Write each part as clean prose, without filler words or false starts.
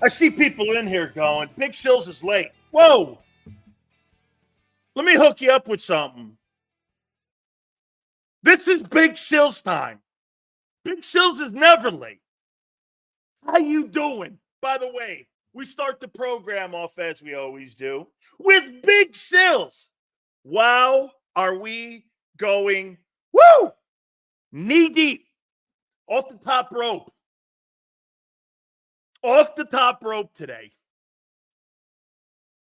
I see people in here going, Big Sills is late. Whoa. Let me hook you up with something. This is Big Sills time. Big Sills is never late. How you doing? By the way, we start the program off as we always do with Big Sills. Wow, are we going, woo, knee deep, off the top rope. Off the top rope today.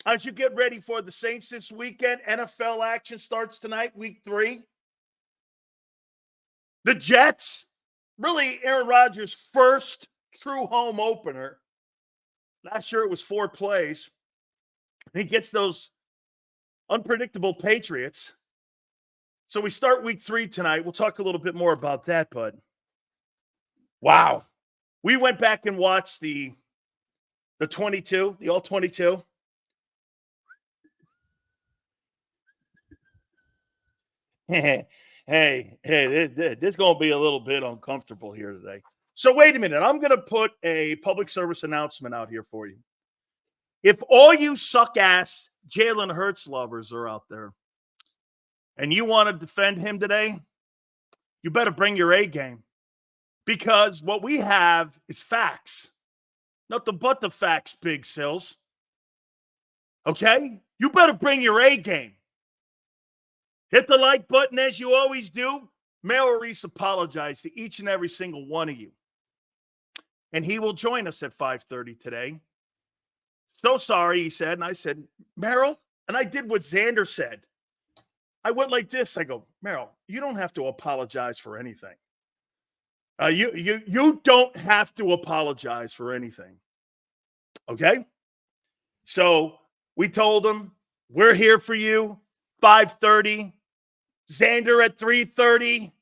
As you get ready for the Saints this weekend, NFL action starts tonight, week 3. The Jets, really Aaron Rodgers' first true home opener. Last year it was 4 plays. He gets those unpredictable Patriots. So we start week 3 tonight. We'll talk a little bit more about that, but wow. We went back and watched the 22, the all 22. Hey, this is going to be a little bit uncomfortable here today. So wait a minute. I'm going to put a public service announcement out here for you. If all you suck-ass Jalen Hurts lovers are out there and you want to defend him today, you better bring your A game. Because what we have is facts. Nothing but the facts, Big Sills. Okay? You better bring your A game. Hit the like button as you always do. Mayor Reese apologized to each and every single one of you. And he will join us at 5:30 today. So sorry, he said. And I said, Merrill, and I did what Xander said. I went like this. I go, Merrill, you don't have to apologize for anything. You don't have to apologize for anything. Okay? So we told him, we're here for you, 5:30, Xander at 3:30,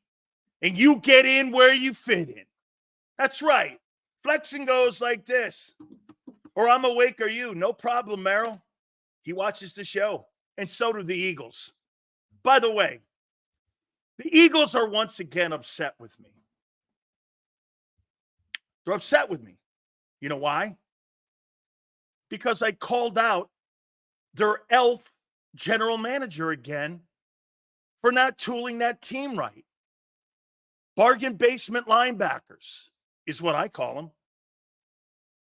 and you get in where you fit in. That's right. Flexing goes like this. Or I'm awake or you. No problem, Merrill. He watches the show. And so do the Eagles. By the way, the Eagles are once again upset with me. They're upset with me. You know why? Because I called out their elf general manager again for not tooling that team right. Bargain basement linebackers is what I call them.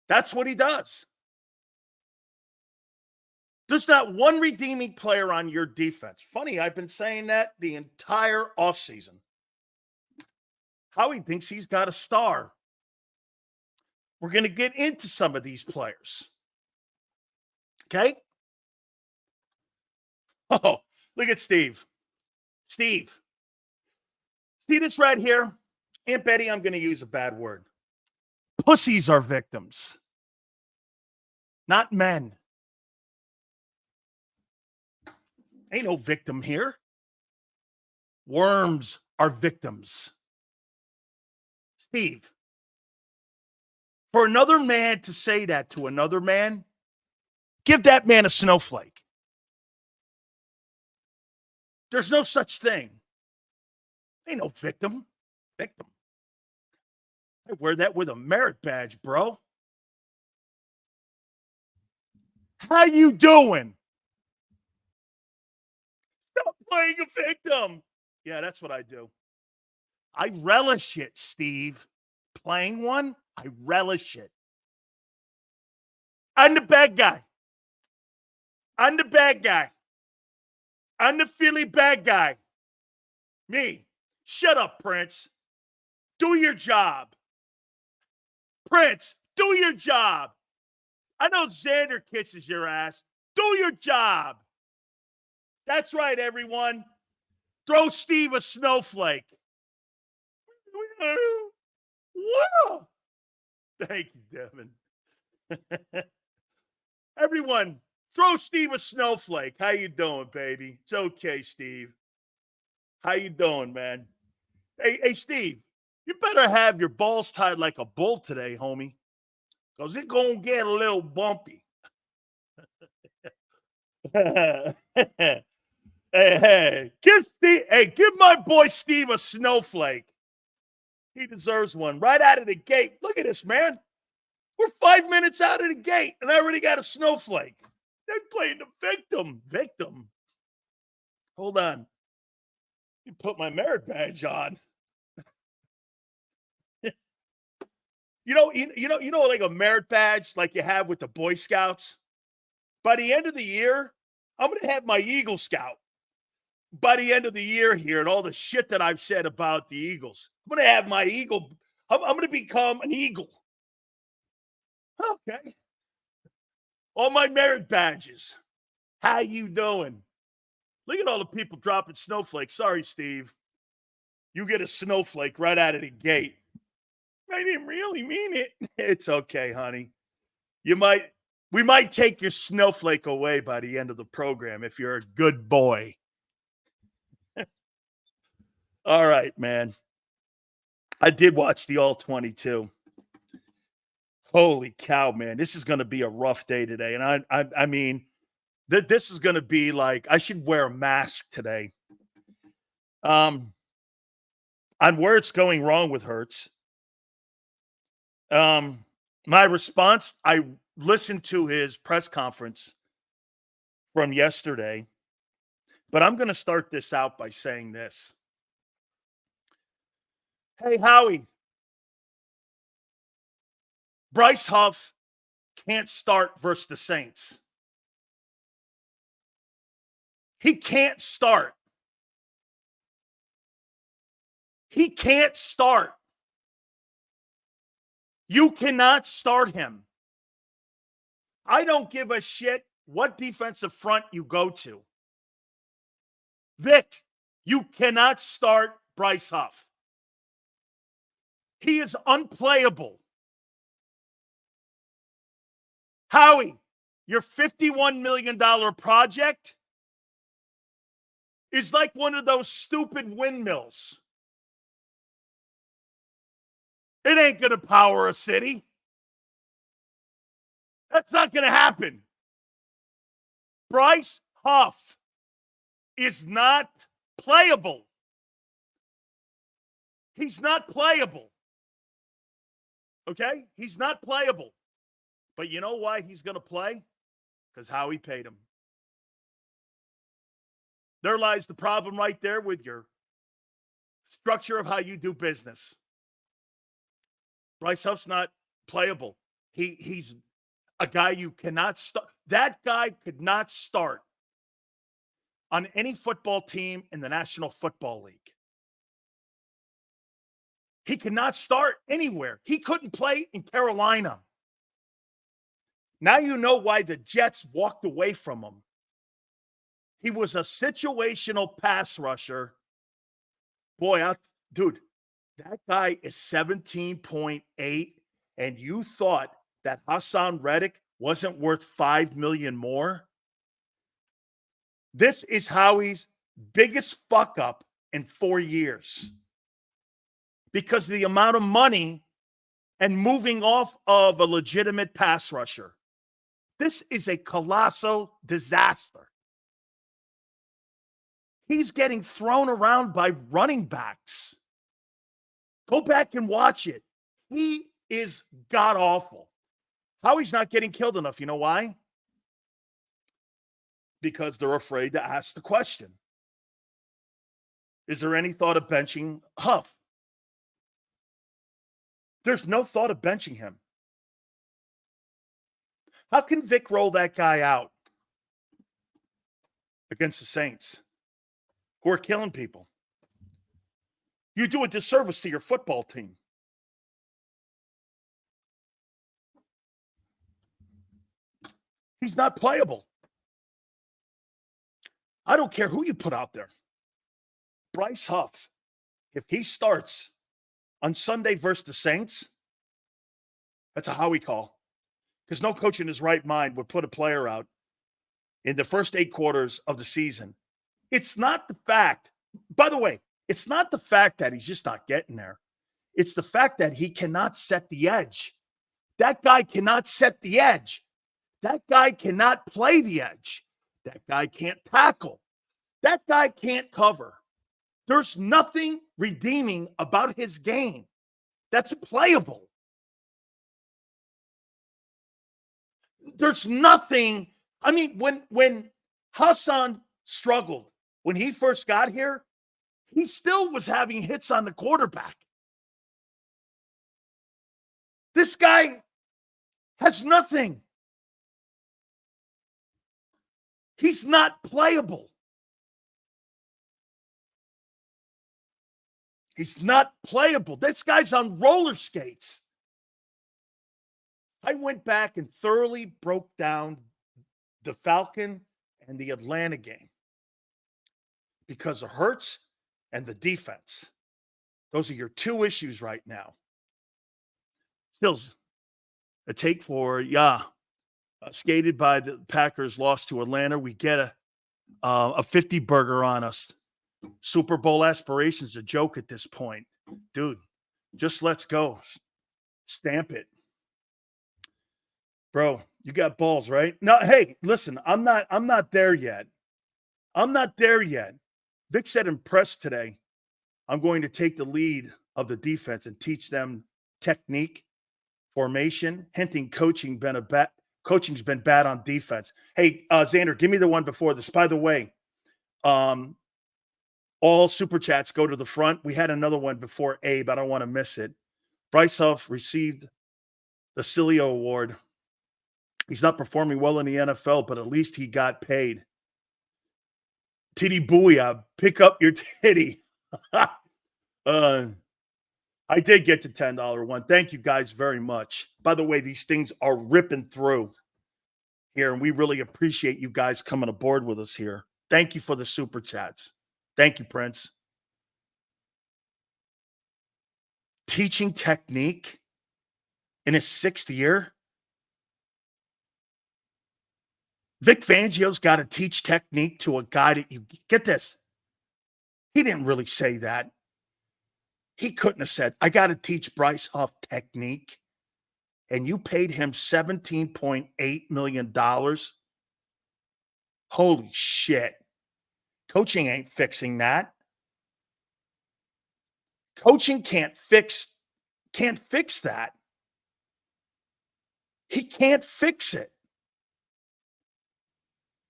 That's what he does. There's not one redeeming player on your defense. Funny, I've been saying that the entire offseason. Howie thinks he's got a star. We're going to get into some of these players. Okay? Oh, look at Steve. Steve. See this right here? Aunt Betty, I'm going to use a bad word. Pussies are victims, not men. Ain't no victim here. Worms are victims. Steve, for another man to say that to another man, give that man a snowflake. There's no such thing. Ain't no victim. Victim. I wear that with a merit badge, bro. How you doing? Stop playing a victim. Yeah, that's what I do. I relish it, Steve. Playing one, I relish it. I'm the bad guy. I'm the bad guy. I'm the Philly bad guy. Me. Shut up, Prince. Do your job. Prince, do your job. I know Xander kisses your ass. Do your job. That's right, everyone. Throw Steve a snowflake. Whoa. Thank you, Devin. Everyone, throw Steve a snowflake. How you doing, baby? It's okay, Steve. How you doing, man? Hey, Steve, you better have your balls tied like a bull today, homie, because it's going to get a little bumpy. Hey, give my boy Steve a snowflake. He deserves one right out of the gate. Look at this, man. We're 5 minutes out of the gate, and I already got a snowflake. They're playing the victim. Victim. Hold on. You put my merit badge on. Like a merit badge like you have with the Boy Scouts. By the end of the year, I'm going to have my Eagle Scout. By the end of the year here, and all the shit that I've said about the Eagles, I'm going to have my Eagle. I'm going to become an Eagle. Okay. All my merit badges. How you doing? Look at all the people dropping snowflakes. Sorry, Steve. You get a snowflake right out of the gate. I didn't really mean it. It's okay, honey. We might take your snowflake away by the end of the program if you're a good boy. All right, man. I did watch the All-22. Holy cow, man. This is going to be a rough day today. And I mean, this is going to be like, I should wear a mask today. On where it's going wrong with Hurts. My response, I listened to his press conference from yesterday, but I'm going to start this out by saying this. Hey, Howie. Bryce Huff can't start versus the Saints. He can't start. He can't start. You cannot start him. I don't give a shit what defensive front you go to. Vic, you cannot start Bryce Huff. He is unplayable. Howie, your $51 million project is like one of those stupid windmills. It ain't going to power a city. That's not going to happen. Bryce Huff is not playable. He's not playable. Okay? He's not playable. But you know why he's going to play? Because Howie paid him. There lies the problem right there with your structure of how you do business. Bryce Huff's not playable. He's a guy you cannot start. That guy could not start on any football team in the National Football League. He could not start anywhere. He couldn't play in Carolina. Now you know why the Jets walked away from him. He was a situational pass rusher. Boy, dude, that guy is 17.8, and you thought that Hassan Reddick wasn't worth $5 million more? This is Howie's biggest fuck up in 4 years because of the amount of money and moving off of a legitimate pass rusher. This is a colossal disaster. He's getting thrown around by running backs. Go back and watch it. He is god-awful. Howie's not getting killed enough. You know why? Because they're afraid to ask the question. Is there any thought of benching Huff? There's no thought of benching him. How can Vic roll that guy out against the Saints, who are killing people? You do a disservice to your football team. He's not playable. I don't care who you put out there. Bryce Huff, if he starts on Sunday versus the Saints, that's a Howie call. Because no coach in his right mind would put a player out in the first 8 quarters of the season. It's not the fact, by the way, it's not the fact that he's just not getting there. It's the fact that he cannot set the edge. That guy cannot set the edge. That guy cannot play the edge. That guy can't tackle. That guy can't cover. There's nothing redeeming about his game that's playable. There's nothing. I mean, when Hassan struggled, when he first got here, he still was having hits on the quarterback. This guy has nothing. He's not playable. He's not playable. This guy's on roller skates. I went back and thoroughly broke down the Falcon and the Atlanta game because of Hurts and the defense. Those are your two issues right now. Stills a take for, skated by the Packers, lost to Atlanta. We get a 50 burger on us. Super Bowl aspirations a joke at this point. Dude, just let's go. Stamp it. Bro, you got balls, right? No, hey, listen, I'm not there yet. I'm not there yet. Vic said impressed today. I'm going to take the lead of the defense and teach them technique, formation, hinting coaching's been bad on defense. Hey, Xander, give me the one before this. By the way, all super chats go to the front. We had another one before Abe. I don't want to miss it. Bryce Huff received the Sileo Award. He's not performing well in the NFL, but at least he got paid. Titty Booyah, pick up your titty. I did get the $10 one. Thank you guys very much. By the way, these things are ripping through here, and we really appreciate you guys coming aboard with us here. Thank you for the super chats. Thank you, Prince. Teaching technique in his 6th year. Vic Fangio's got to teach technique to a guy that you get this. He didn't really say that. He couldn't have said, I got to teach Bryce Huff technique. And you paid him $17.8 million. Holy shit. Coaching ain't fixing that. Coaching can't fix that. He can't fix it.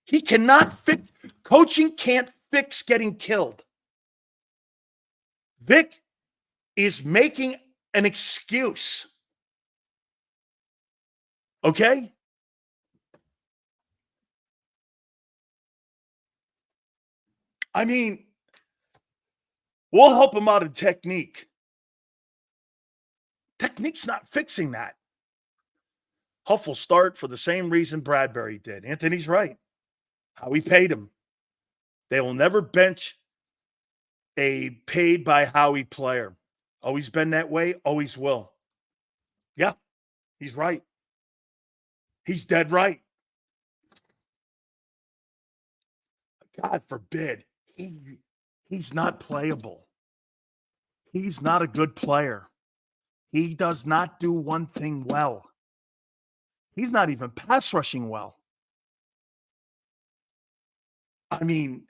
He cannot fix. Coaching can't fix getting killed. Vic is making an excuse. Okay? I mean, we'll help him out in technique. Technique's not fixing that. Huff will start for the same reason Bradbury did. Anthony's right. Howie paid him. They will never bench a paid by Howie player. Always been that way, always will. Yeah, he's right. He's dead right. God forbid. He's not playable. He's not a good player. He does not do one thing well. He's not even pass rushing well. I mean,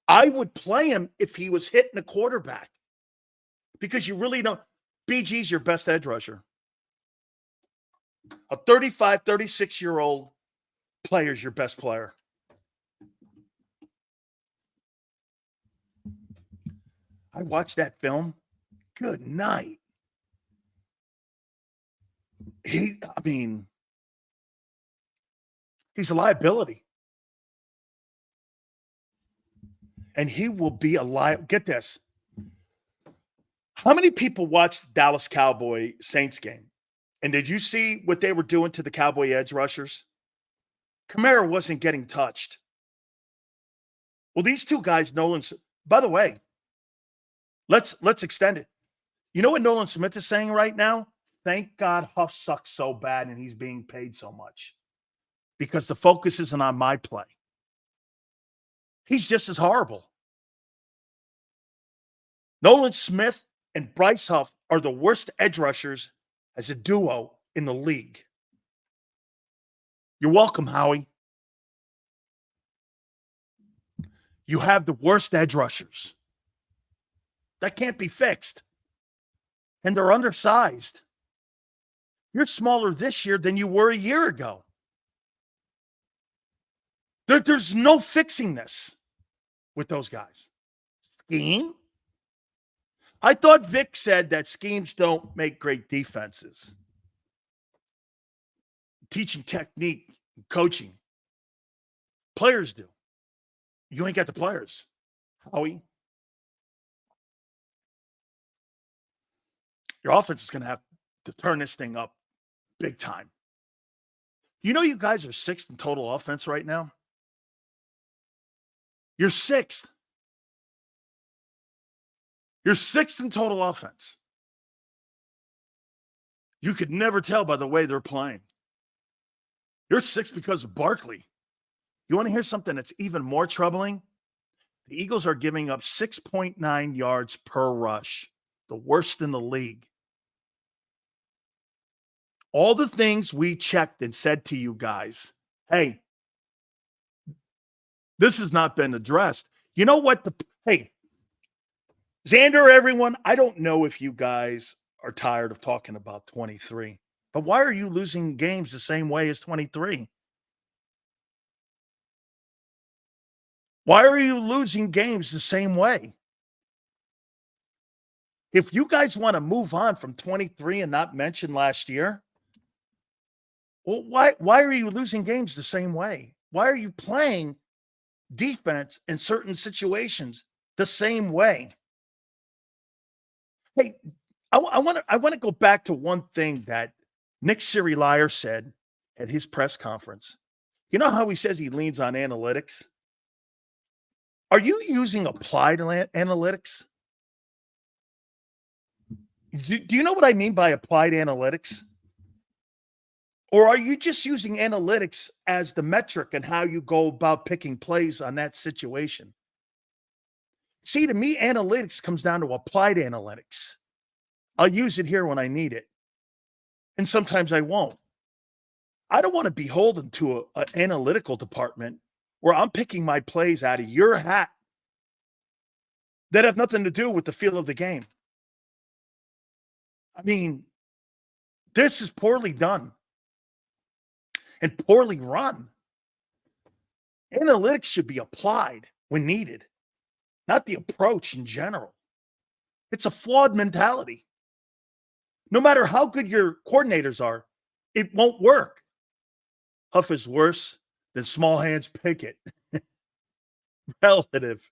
I would play him if he was hitting a quarterback because you really don't. BG's your best edge rusher. A 35, 36-year-old player is your best player. I watched that film. Good night. He's a liability. And he will be a liability. Get this. How many people watched the Dallas Cowboy Saints game? And did you see what they were doing to the Cowboy edge rushers? Kamara wasn't getting touched. Well, these two guys, by the way, let's extend it. You know what Nolan Smith is saying right now? Thank God Huff sucks so bad and he's being paid so much because the focus isn't on my play. He's just as horrible. Nolan Smith and Bryce Huff are the worst edge rushers as a duo in the league. You're welcome, Howie. You have the worst edge rushers. That can't be fixed. And they're undersized. You're smaller this year than you were a year ago. There's no fixing this with those guys. Scheme? I thought Vic said that schemes don't make great defenses. Teaching technique, coaching. Players do. You ain't got the players, Howie. Your offense is going to have to turn this thing up big time. You know, you guys are 6th in total offense right now. You're 6th. You're 6th in total offense. You could never tell by the way they're playing. You're 6th because of Barkley. You want to hear something that's even more troubling? The Eagles are giving up 6.9 yards per rush, the worst in the league. All the things we checked and said to you guys, hey, this has not been addressed. You know what? Hey, Xander, everyone, I don't know if you guys are tired of talking about 23, but why are you losing games the same way as 23? Why are you losing games the same way? If you guys want to move on from 23 and not mention last year, well, why are you losing games the same way? Why are you playing defense in certain situations the same way? Hey, I want to go back to one thing that Nick Sirianni said at his press conference. You know how he says he leans on analytics? Are you using applied analytics? Do you know what I mean by applied analytics? Or are you just using analytics as the metric and how you go about picking plays on that situation? See, to me, analytics comes down to applied analytics. I'll use it here when I need it. And sometimes I won't. I don't want to be beholden to an analytical department where I'm picking my plays out of your hat that have nothing to do with the feel of the game. I mean, this is poorly done and poorly run. Analytics should be applied when needed, not the approach in general. It's a flawed mentality. No matter how good your coordinators are, it won't work. Huff is worse than small hands Pickett. Relative.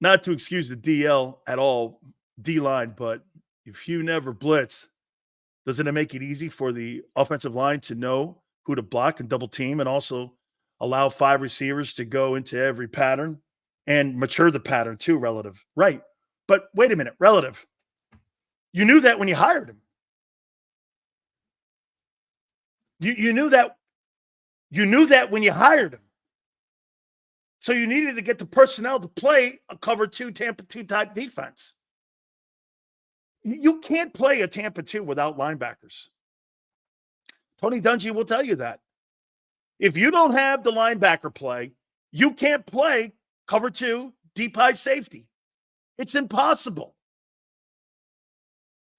Not to excuse the DL at all, D-line, but if you never blitz, doesn't it make it easy for the offensive line to know who to block and double team and also allow 5 receivers to go into every pattern and mature the pattern too, relative? Right. But wait a minute, relative. You knew that when you hired him. You knew that. You knew that when you hired him. So you needed to get the personnel to play a cover 2, Tampa 2 type defense. You can't play a Tampa 2 without linebackers. Tony Dungy will tell you that. If you don't have the linebacker play, you can't play cover 2, deep high safety. It's impossible.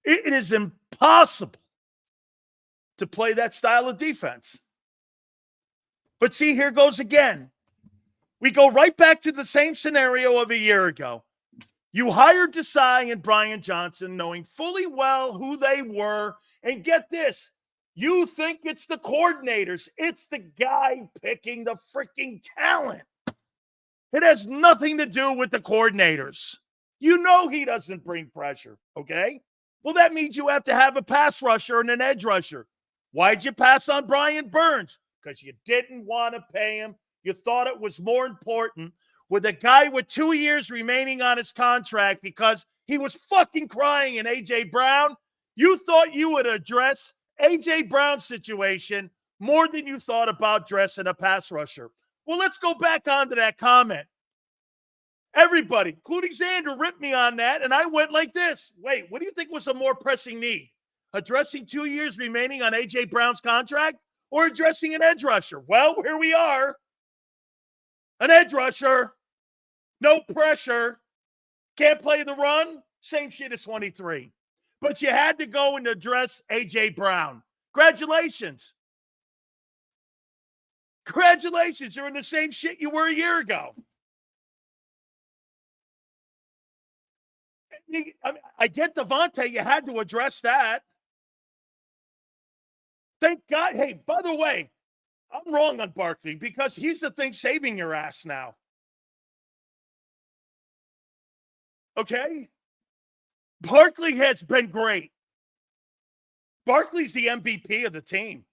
It is impossible to play that style of defense. But see, here goes again. We go right back to the same scenario of a year ago. You hired Desai and Brian Johnson knowing fully well who they were. And get this, you think it's the coordinators. It's the guy picking the freaking talent. It has nothing to do with the coordinators. You know he doesn't bring pressure, okay? Well, that means you have to have a pass rusher and an edge rusher. Why'd you pass on Brian Burns? Because you didn't want to pay him. You thought it was more important with a guy with 2 years remaining on his contract because he was fucking crying in A.J. Brown. You thought you would address A.J. Brown's situation more than you thought about dressing a pass rusher. Well, let's go back onto that comment. Everybody, including Xander, ripped me on that, and I went like this. Wait, what do you think was a more pressing need? Addressing 2 years remaining on A.J. Brown's contract or addressing an edge rusher? Well, here we are. An edge rusher. No pressure. Can't play the run. Same shit as 23. But you had to go and address A.J. Brown. Congratulations. Congratulations, you're in the same shit you were a year ago. I get Devontae. You had to address that. Thank God. Hey, by the way, I'm wrong on Barkley because he's the thing saving your ass now. Okay? Barkley has been great. Barkley's the MVP of the team.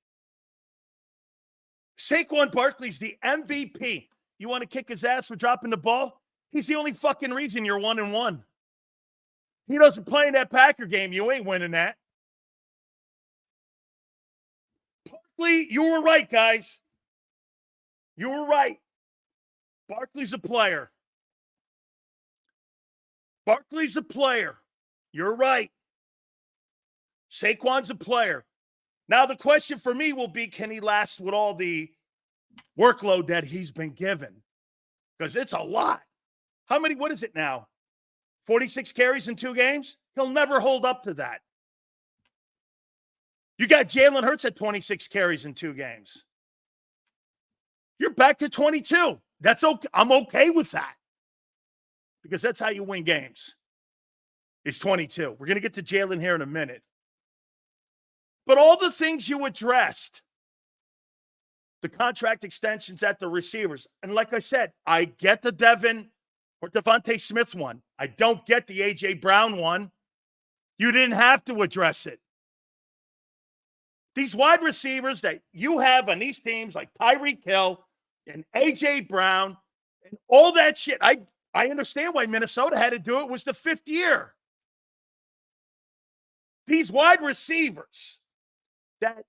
Saquon Barkley's the MVP. You want to kick his ass for dropping the ball? He's the only fucking reason you're 1-1. He doesn't play in that Packer game. You ain't winning that. Barkley, you were right, guys. You were right. Barkley's a player. Barkley's a player. You're right. Saquon's a player. Now, the question for me will be, can he last with all the workload that he's been given? Because it's a lot. What is it now? 46 carries in 2 games? He'll never hold up to that. You got Jalen Hurts at 26 carries in 2 games. You're back to 22. That's okay. I'm okay with that. Because that's how you win games. It's 22. We're going to get to Jalen here in a minute. But all the things you addressed, the contract extensions at the receivers, and like I said, I get the Devin or Devontae Smith one. I don't get the A.J. Brown one. You didn't have to address it. These wide receivers that you have on these teams like Tyreek Hill and A.J. Brown and all that shit, I understand why Minnesota had to do it. Was the 5th year. These wide receivers that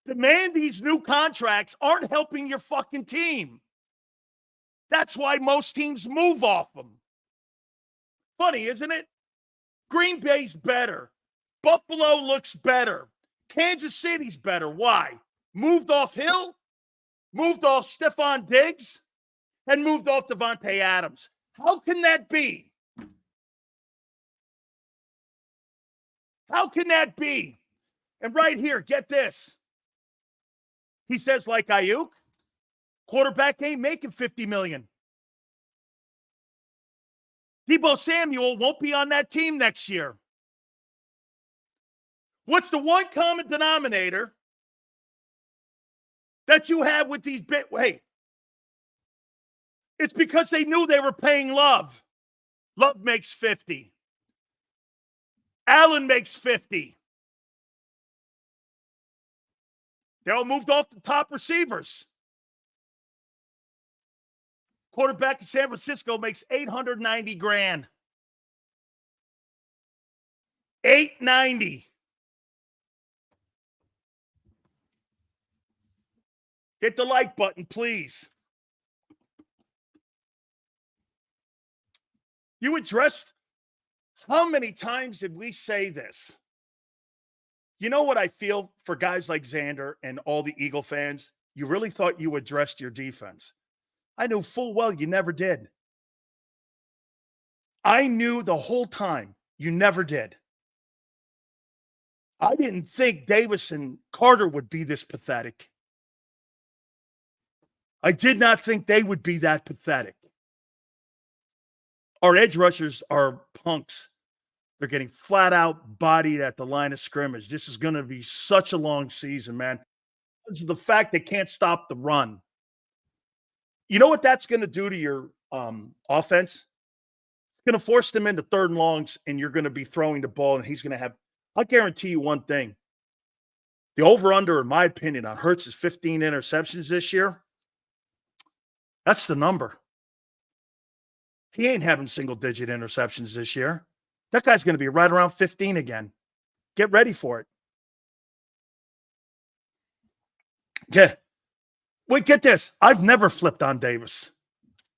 demand these new contracts aren't helping your fucking team. That's why most teams move off them. Funny, isn't it? Green Bay's better. Buffalo looks better. Kansas City's better. Why? Moved off Hill, moved off Stephon Diggs, and moved off Devontae Adams. How can that be? How can that be? And right here, get this. He says, like Ayuk, quarterback ain't making $50 million. Deebo Samuel won't be on that team next year. What's the one common denominator that you have with these it's because they knew they were paying Love. Love makes 50. Allen makes 50. They all moved off the top receivers. Quarterback in San Francisco makes $890,000. $890,000. Hit the like button, please. You addressed, how many times did we say this? You know what I feel for guys like Xander and all the Eagle fans? You really thought you addressed your defense. I knew full well you never did. I knew the whole time you never did. I didn't think Davis and Carter would be this pathetic. I did not think they would be that pathetic. Our edge rushers are punks. They're getting flat out bodied at the line of scrimmage. This is going to be such a long season, man. This is the fact they can't stop the run. You know what that's going to do to your offense? It's going to force them into 3rd and longs, and you're going to be throwing the ball, and he's going to have – I'll guarantee you one thing. The over-under, in my opinion, on Hurts is 15 interceptions this year. That's the number. He ain't having single-digit interceptions this year. That guy's going to be right around 15 again. Get ready for it. Yeah. Wait, get this. I've never flipped on Davis.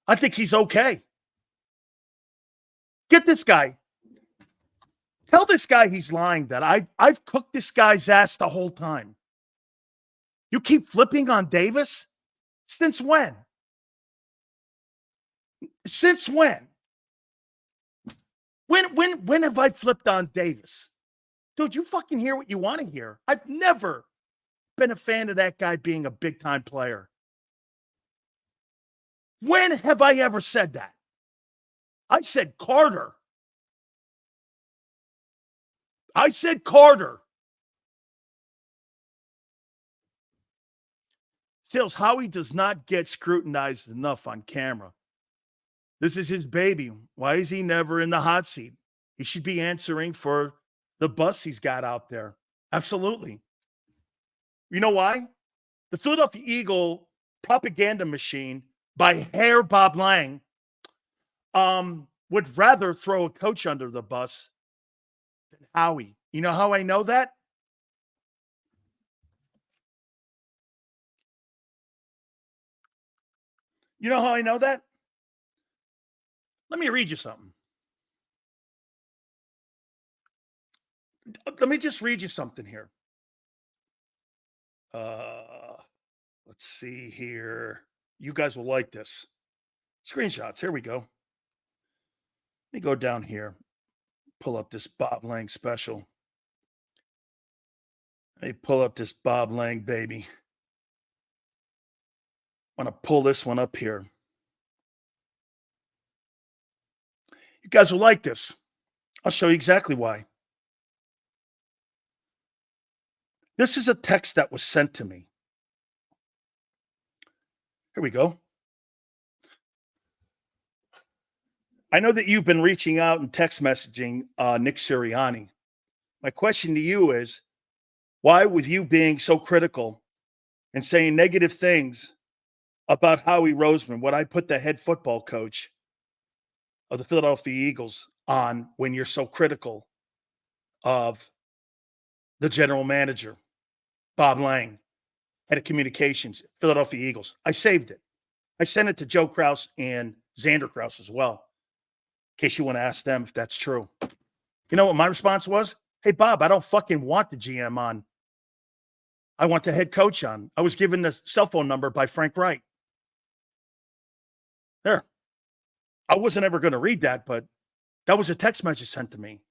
I think he's okay. Get this guy. Tell this guy he's lying that I've cooked this guy's ass the whole time. You keep flipping on Davis? Since when? Since when? When have I flipped on Davis? Dude, you fucking hear what you want to hear. I've never. been a fan of that guy being a big-time player. When have I ever said that? I said Carter. I said Carter. Sales, Howie does not get scrutinized enough on camera. This is his baby. Why is he never in the hot seat? He should be answering for the bus he's got out there. Absolutely. You know why? The Philadelphia Eagle propaganda machine by Hair Bob Lang would rather throw a coach under the bus than Howie. You know how I know that? You know how I know that? Let me read you something. Let me just read you something here. Let's see here. You guys will like this. Screenshots. Here we go. Let me go down here. Pull up this Bob Lang special. Let me pull up this Bob Lang baby. I want to pull this one up here. You guys will like this. I'll show you exactly why. This is a text that was sent to me. Here we go. I know that you've been reaching out and text messaging Nick Sirianni. My question to you is, why, with you being so critical and saying negative things about Howie Roseman, would I put the head football coach of the Philadelphia Eagles on when you're so critical of the general manager, Bob Lang, head of communications, Philadelphia Eagles? I saved it. I sent it to Joe Kraus and Xander Kraus as well, in case you want to ask them if that's true. You know what my response was? Hey, Bob, I don't fucking want the GM on. I want the head coach on. I was given the cell phone number by Frank Wright. There. I wasn't ever going to read that, but that was a text message sent to me.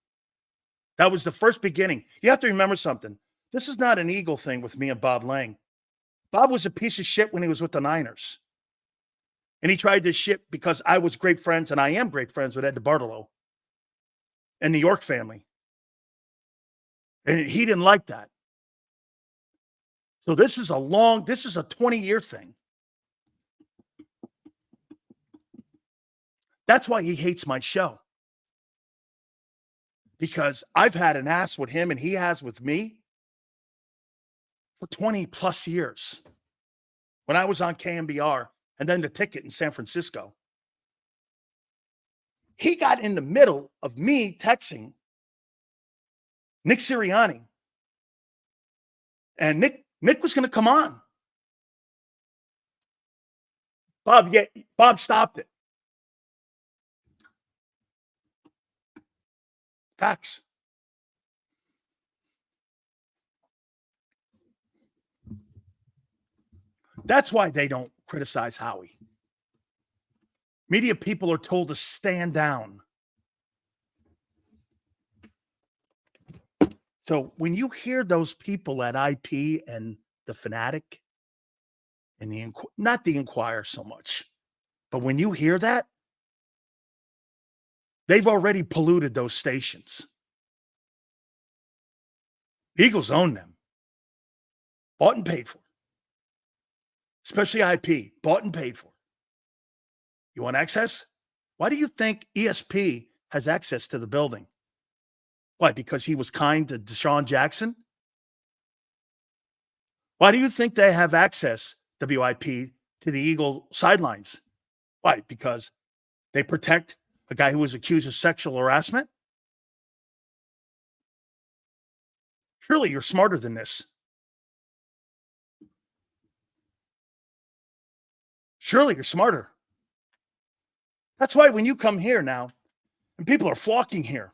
That was the first beginning. You have to remember something. This is not an Eagle thing with me and Bob Lang. Bob was a piece of shit when he was with the Niners. And he tried this shit because I was great friends, and I am great friends with Ed DeBartolo and the York family. And he didn't like that. So this is a 20-year thing. That's why he hates my show. Because I've had an ass with him and he has with me for 20 plus years. When I was on KMBR and then the ticket in San Francisco. He got in the middle of me texting Nick Sirianni. And Nick was going to come on. Bob stopped it. Facts. That's why they don't criticize Howie. Media people are told to stand down. So when you hear those people at IP and the Fanatic and not the Inquirer so much, but when you hear that, they've already polluted those stations. The Eagles own them. Bought and paid for. Especially IP. Bought and paid for. You want access? Why do you think ESP has access to the building? Why? Because he was kind to Deshaun Jackson? Why do you think they have access, WIP, to the Eagle sidelines? Why? Because they protect a guy who was accused of sexual harassment? Surely you're smarter than this. Surely you're smarter. That's why when you come here now, and people are flocking here,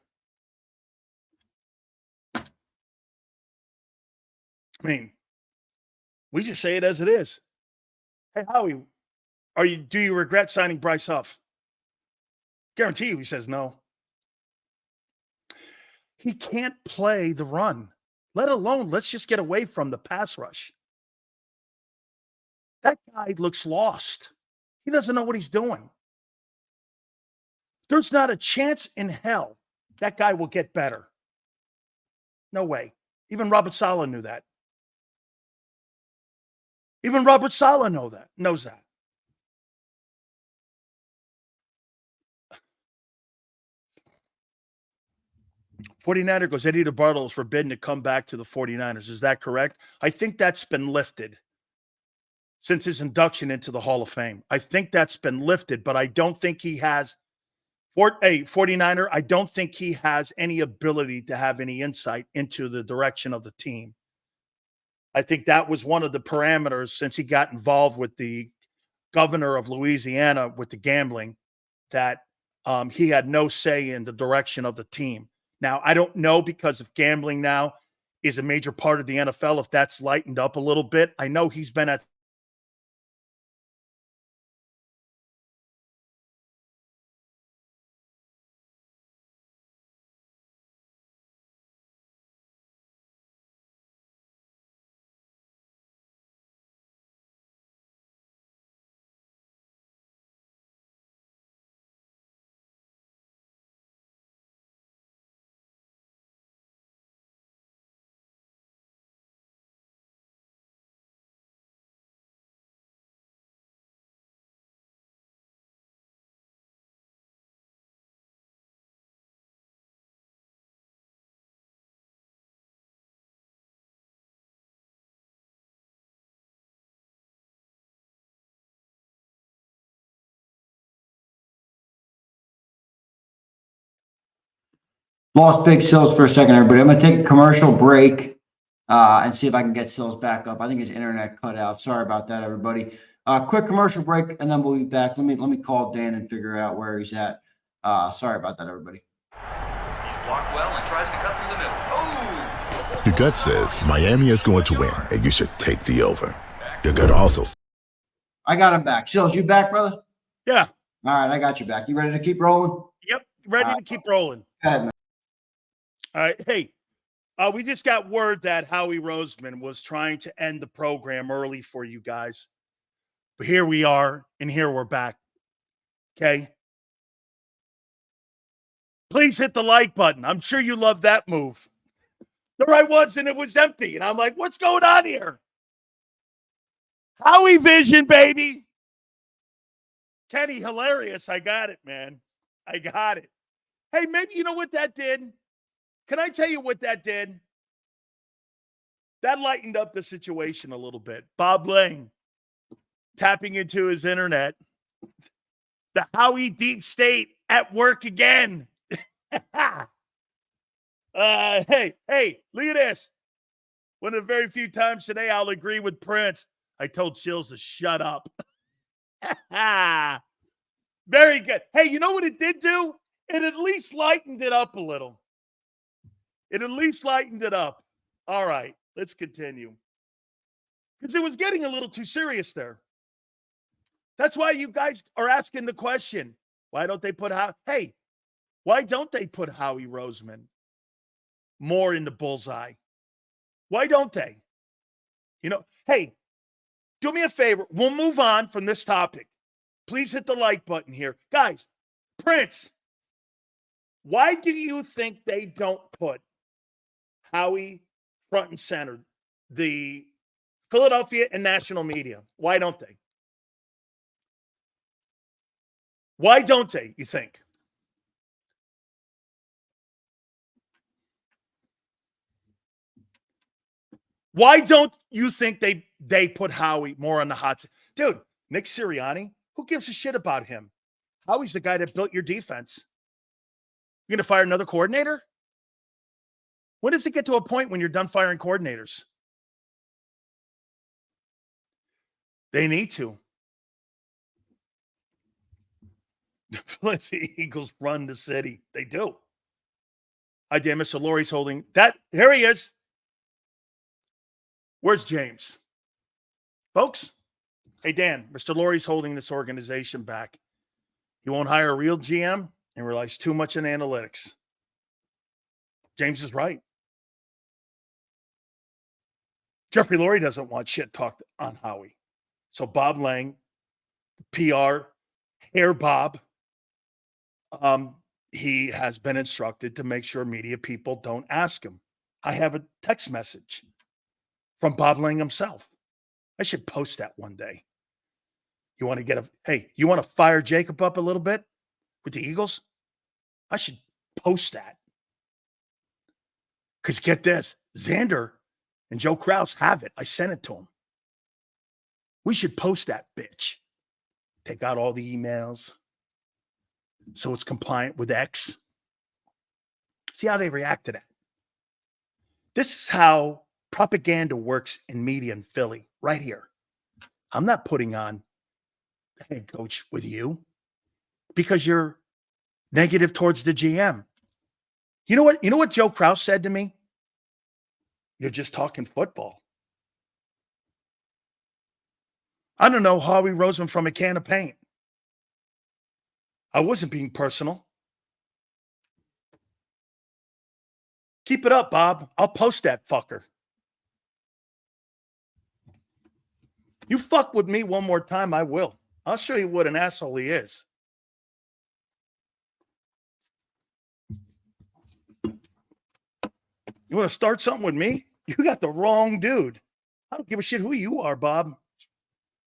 I mean, we just say it as it is. Hey, Howie, do you regret signing Bryce Huff? Guarantee you he says no. He can't play the run, let alone let's just get away from the pass rush. That guy looks lost. He doesn't know what he's doing. There's not a chance in hell that guy will get better. No way. Even Robert Saleh knew that. Even Robert Saleh knows that. '49er goes, Eddie DeBartolo is forbidden to come back to the 49ers. Is that correct? I think that's been lifted since his induction into the Hall of Fame. I think that's been lifted, but I don't think he has, for a 49er, I don't think he has any ability to have any insight into the direction of the team. I think that was one of the parameters since he got involved with the governor of Louisiana with the gambling, that he had no say in the direction of the team. Now, I don't know, because if gambling now is a major part of the NFL, if that's lightened up a little bit. I know he's been at Lost Big Sills for a second, everybody. I'm going to take a commercial break and see if I can get Sills back up. I think his internet cut out. Sorry about that, everybody. Quick commercial break, and then we'll be back. Let me call Dan and figure out where he's at. Sorry about that, everybody. He's blocked well and tries to cut through the middle. Oh! Your gut says Miami is going to win, and you should take the over. Your gut also. I got him back. Sills, you back, brother? Yeah. All right, I got you back. You ready to keep rolling? Yep. Ready to keep rolling. Go ahead, man. All right. Hey, we just got word that Howie Roseman was trying to end the program early for you guys. But here we are, and here we're back. Okay. Please hit the like button. I'm sure you love that move. There I was, and it was empty. And I'm like, what's going on here? Howie Vision, baby. Kenny, hilarious. I got it, man. I got it. Hey, maybe you know what that did? Can I tell you what that did? That lightened up the situation a little bit. Bob Lang tapping into his internet. The Howie Deep State at work again. Hey, look at this. One of the very few times today I'll agree with Prince. I told Sills to shut up. Very good. Hey, you know what it did do? It at least lightened it up a little. It at least lightened it up. All right, let's continue. Because it was getting a little too serious there. That's why you guys are asking the question. Why don't they put why don't they put Howie Roseman more in the bullseye? Why don't they? You know, hey, do me a favor. We'll move on from this topic. Please hit the like button here. Guys, Prince, why do you think they don't put Howie front and center? The Philadelphia and national media. Why don't they? Why don't they, you think? Why don't you think they put Howie more on the hot seat? Dude, Nick Sirianni, who gives a shit about him? Howie's the guy that built your defense. You're going to fire another coordinator? When does it get to a point when you're done firing coordinators? They need to. The Philadelphia Eagles run the city. They do. Hi, Dan. Mr. Laurie's holding that. Here he is. Where's James? Folks, hey, Dan, Mr. Laurie's holding this organization back. He won't hire a real GM and relies too much on analytics. James is right. Jeffrey Lurie doesn't want shit talked on Howie. So Bob Lang, PR, Hair Bob, he has been instructed to make sure media people don't ask him. I have a text message from Bob Lang himself. I should post that one day. You want to fire JAKIB up a little bit with the Eagles? I should post that. Because get this, Xander and Joe Krause have it. I sent it to him. We should post that bitch. Take out all the emails so it's compliant with X. See how they react to that. This is how propaganda works in media in Philly, right here. I'm not putting on the head coach with you because you're negative towards the GM. You know what? You know what Joe Krause said to me? You're just talking football. I don't know Howie Roseman from a can of paint. I wasn't being personal. Keep it up, Bob. I'll post that fucker. You fuck with me one more time, I will. I'll show you what an asshole he is. You want to start something with me? You got the wrong dude. I don't give a shit who you are, Bob.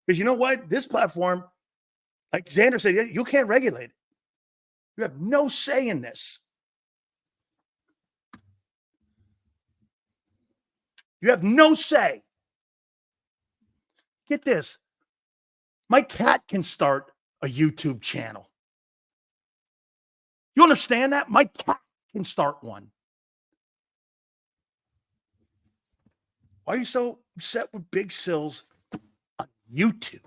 Because you know what? This platform, like Xander said, you can't regulate it. You have no say in this. You have no say. Get this. My cat can start a YouTube channel. You understand that? My cat can start one. Why are you so upset with Big Sills on YouTube?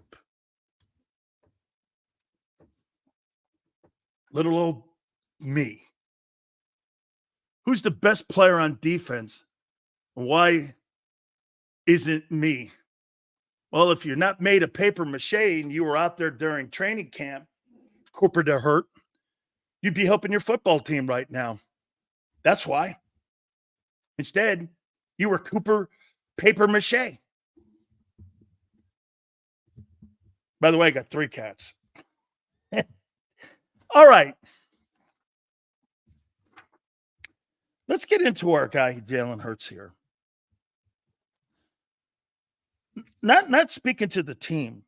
Little old me. Who's the best player on defense? Why isn't me? Well, if you're not made of paper mache and you were out there during training camp, Cooper to hurt, you'd be helping your football team right now. That's why. Instead, you were Cooper paper mache. By the way, I got 3 cats. All right. Let's get into our guy, Jalen Hurts here. Not speaking to the team,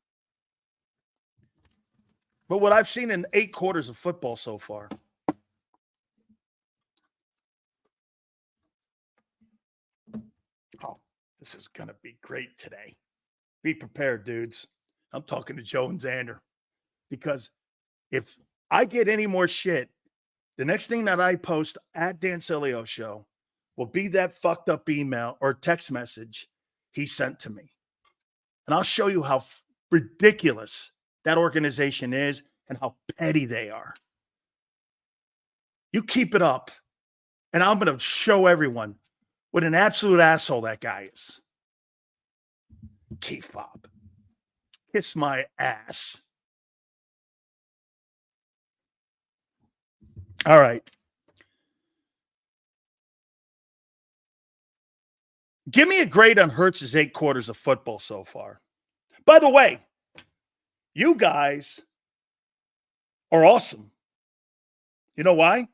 but what I've seen in 8 quarters of football so far. Oh, this is going to be great today. Be prepared, dudes. I'm talking to Joe and Xander. Because if I get any more shit, the next thing that I post at Dan Sileo Show will be that fucked up email or text message he sent to me. And I'll show you how ridiculous that organization is and how petty they are. You keep it up, and I'm going to show everyone what an absolute asshole that guy is. Key fob. Kiss my ass. All right. Give me a grade on Hurts' 8 quarters of football so far. By the way, you guys are awesome. You know why?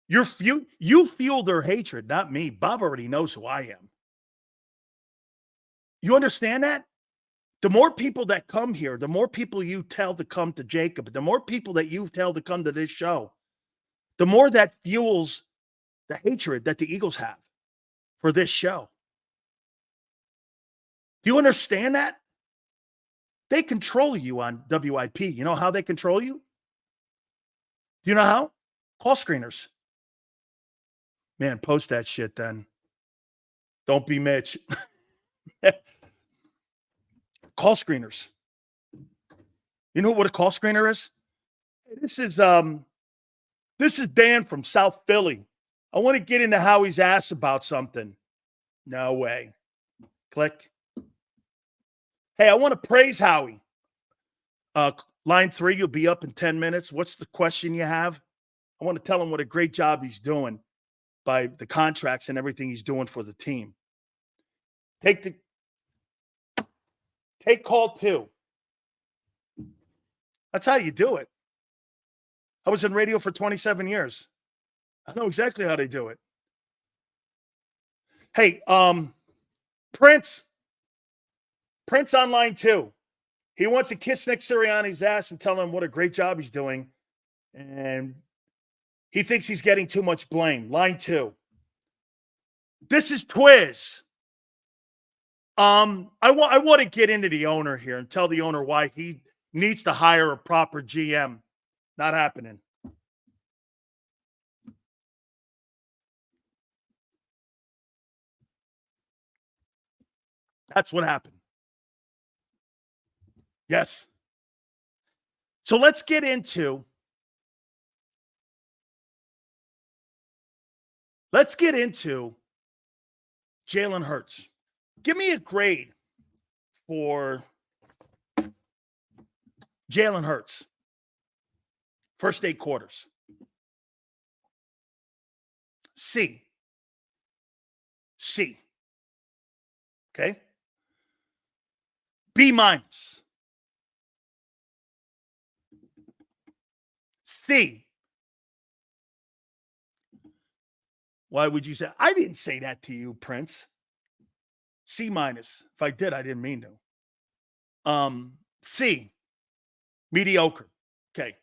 You fuel their hatred, not me. Bob already knows who I am. You understand that? The more people that come here, the more people you tell to come to JAKIB, the more people that you tell to come to this show, the more that fuels the hatred that the Eagles have for this show. Do you understand that? They control you on WIP. You know how they control you? Do you know how? Call screeners. Man, post that shit then. Don't be Mitch. Call screeners. You know what a call screener is? This is Dan from South Philly. I want to get into Howie's ass about something. No way. Click. Hey, I want to praise Howie. Line 3, you'll be up in 10 minutes. What's the question you have? I want to tell him what a great job he's doing by the contracts and everything he's doing for the team. Take call 2. That's how you do it. I was in radio for 27 years. I know exactly how they do it. Hey, Prince on line 2. He wants to kiss Nick Sirianni's ass and tell him what a great job he's doing. And he thinks he's getting too much blame. Line 2. This is Twiz. I want to get into the owner here and tell the owner why he needs to hire a proper GM. Not happening. That's what happened. Yes. So let's get into Jalen Hurts. Give me a grade for Jalen Hurts. First 8 quarters. C. Okay. B minus. C. Why would you say? I didn't say that to you, Prince. C minus. If I did, I didn't mean to. C. Mediocre. Okay.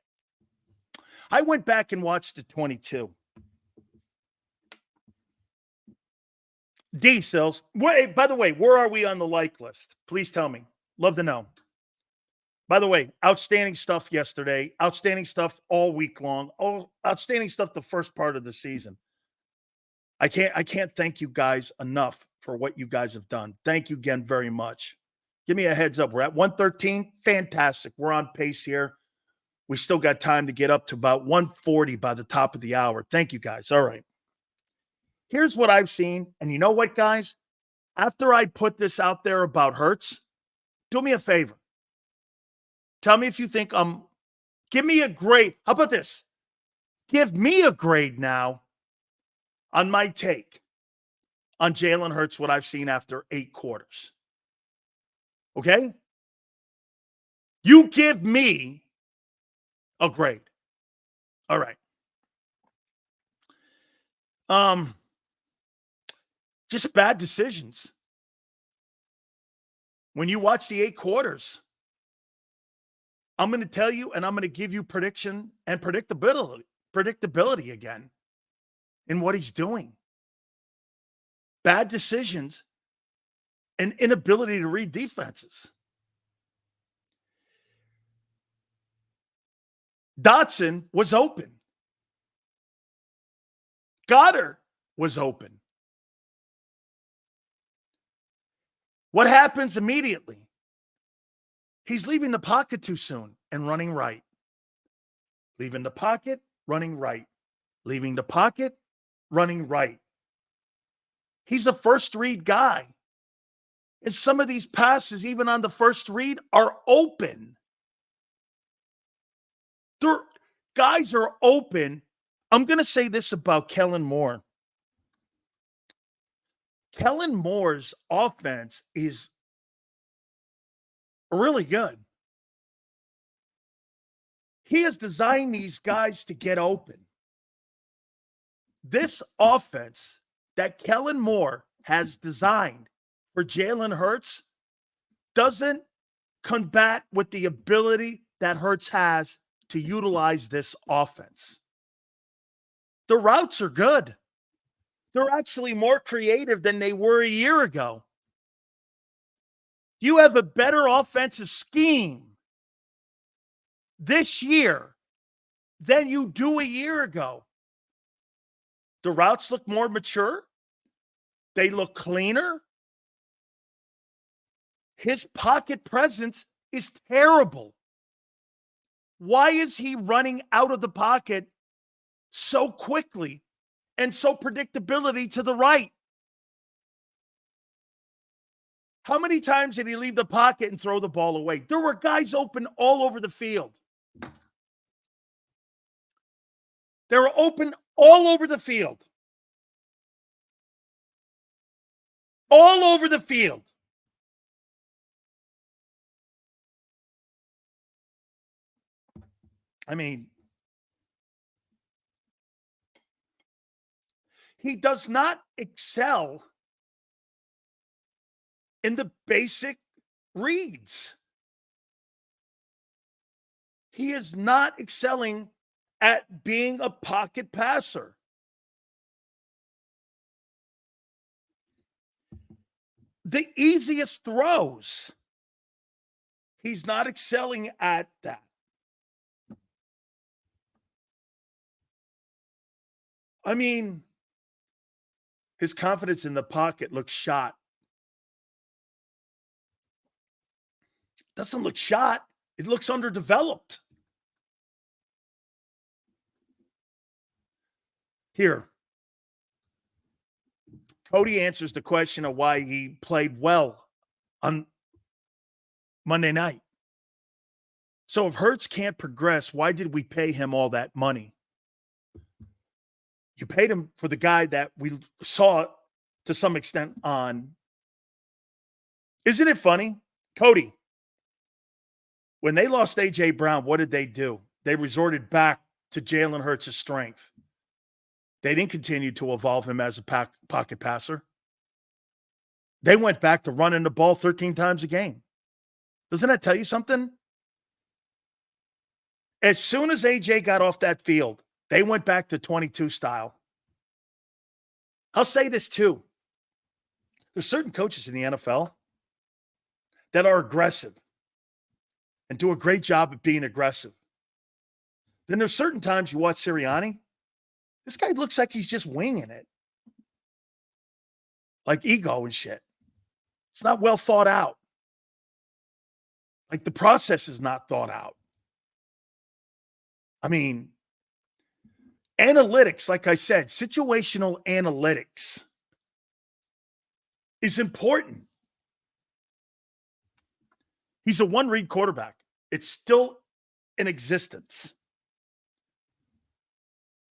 I went back and watched the 22. D, Sills. Wait, by the way, where are we on the like list? Please tell me. Love to know. By the way, outstanding stuff yesterday. Outstanding stuff all week long. Outstanding stuff the first part of the season. I can't thank you guys enough for what you guys have done. Thank you again very much. Give me a heads up. We're at 113. Fantastic. We're on pace here. We still got time to get up to about 140 by the top of the hour. Thank you, guys. All right. Here's what I've seen. And you know what, guys? After I put this out there about Hurts, do me a favor. Tell me if you think give me a grade. How about this? Give me a grade now on my take on Jalen Hurts, what I've seen after 8 quarters. Okay? You give me a grade. All right. Just bad decisions. When you watch the 8 quarters, I'm going to tell you, and I'm going to give you prediction and predictability again in what he's doing. Bad decisions and inability to read defenses. Dotson was open. Goddard was open. What happens immediately? He's leaving the pocket too soon and running right. Leaving the pocket, running right. Leaving the pocket, running right. He's a first read guy. And some of these passes, even on the first read, are open. Guys are open. I'm going to say this about Kellen Moore. Kellen Moore's offense is really good. He has designed these guys to get open. This offense that Kellen Moore has designed for Jalen Hurts doesn't combat with the ability that Hurts has to utilize this offense. The routes are good. They're actually more creative than they were a year ago. You have a better offensive scheme this year than you do a year ago. The routes look more mature. They look cleaner. His pocket presence is terrible. Why is he running out of the pocket so quickly and so predictability to the right? How many times did he leave the pocket and throw the ball away? There were guys open all over the field. They were open all over the field. All over the field. I mean, he does not excel in the basic reads. He is not excelling at being a pocket passer. The easiest throws, he's not excelling at that. I mean, his confidence in the pocket looks shot. Doesn't look shot. It looks underdeveloped. Here, Cody answers the question of why he played well on Monday night. So if Hurts can't progress, why did we pay him all that money? You paid him for the guy that we saw to some extent on. Isn't it funny? Cody, when they lost A.J. Brown, what did they do? They resorted back to Jalen Hurts' strength. They didn't continue to evolve him as a pocket passer. They went back to running the ball 13 times a game. Doesn't that tell you something? As soon as A.J. got off that field, they went back to 22 style. I'll say this too. There's certain coaches in the NFL that are aggressive and do a great job at being aggressive. Then there's certain times you watch Sirianni, this guy looks like he's just winging it. Like ego and shit. It's not well thought out. Like the process is not thought out. I mean, analytics, like I said, situational analytics is important. He's a one-read quarterback. It's still in existence.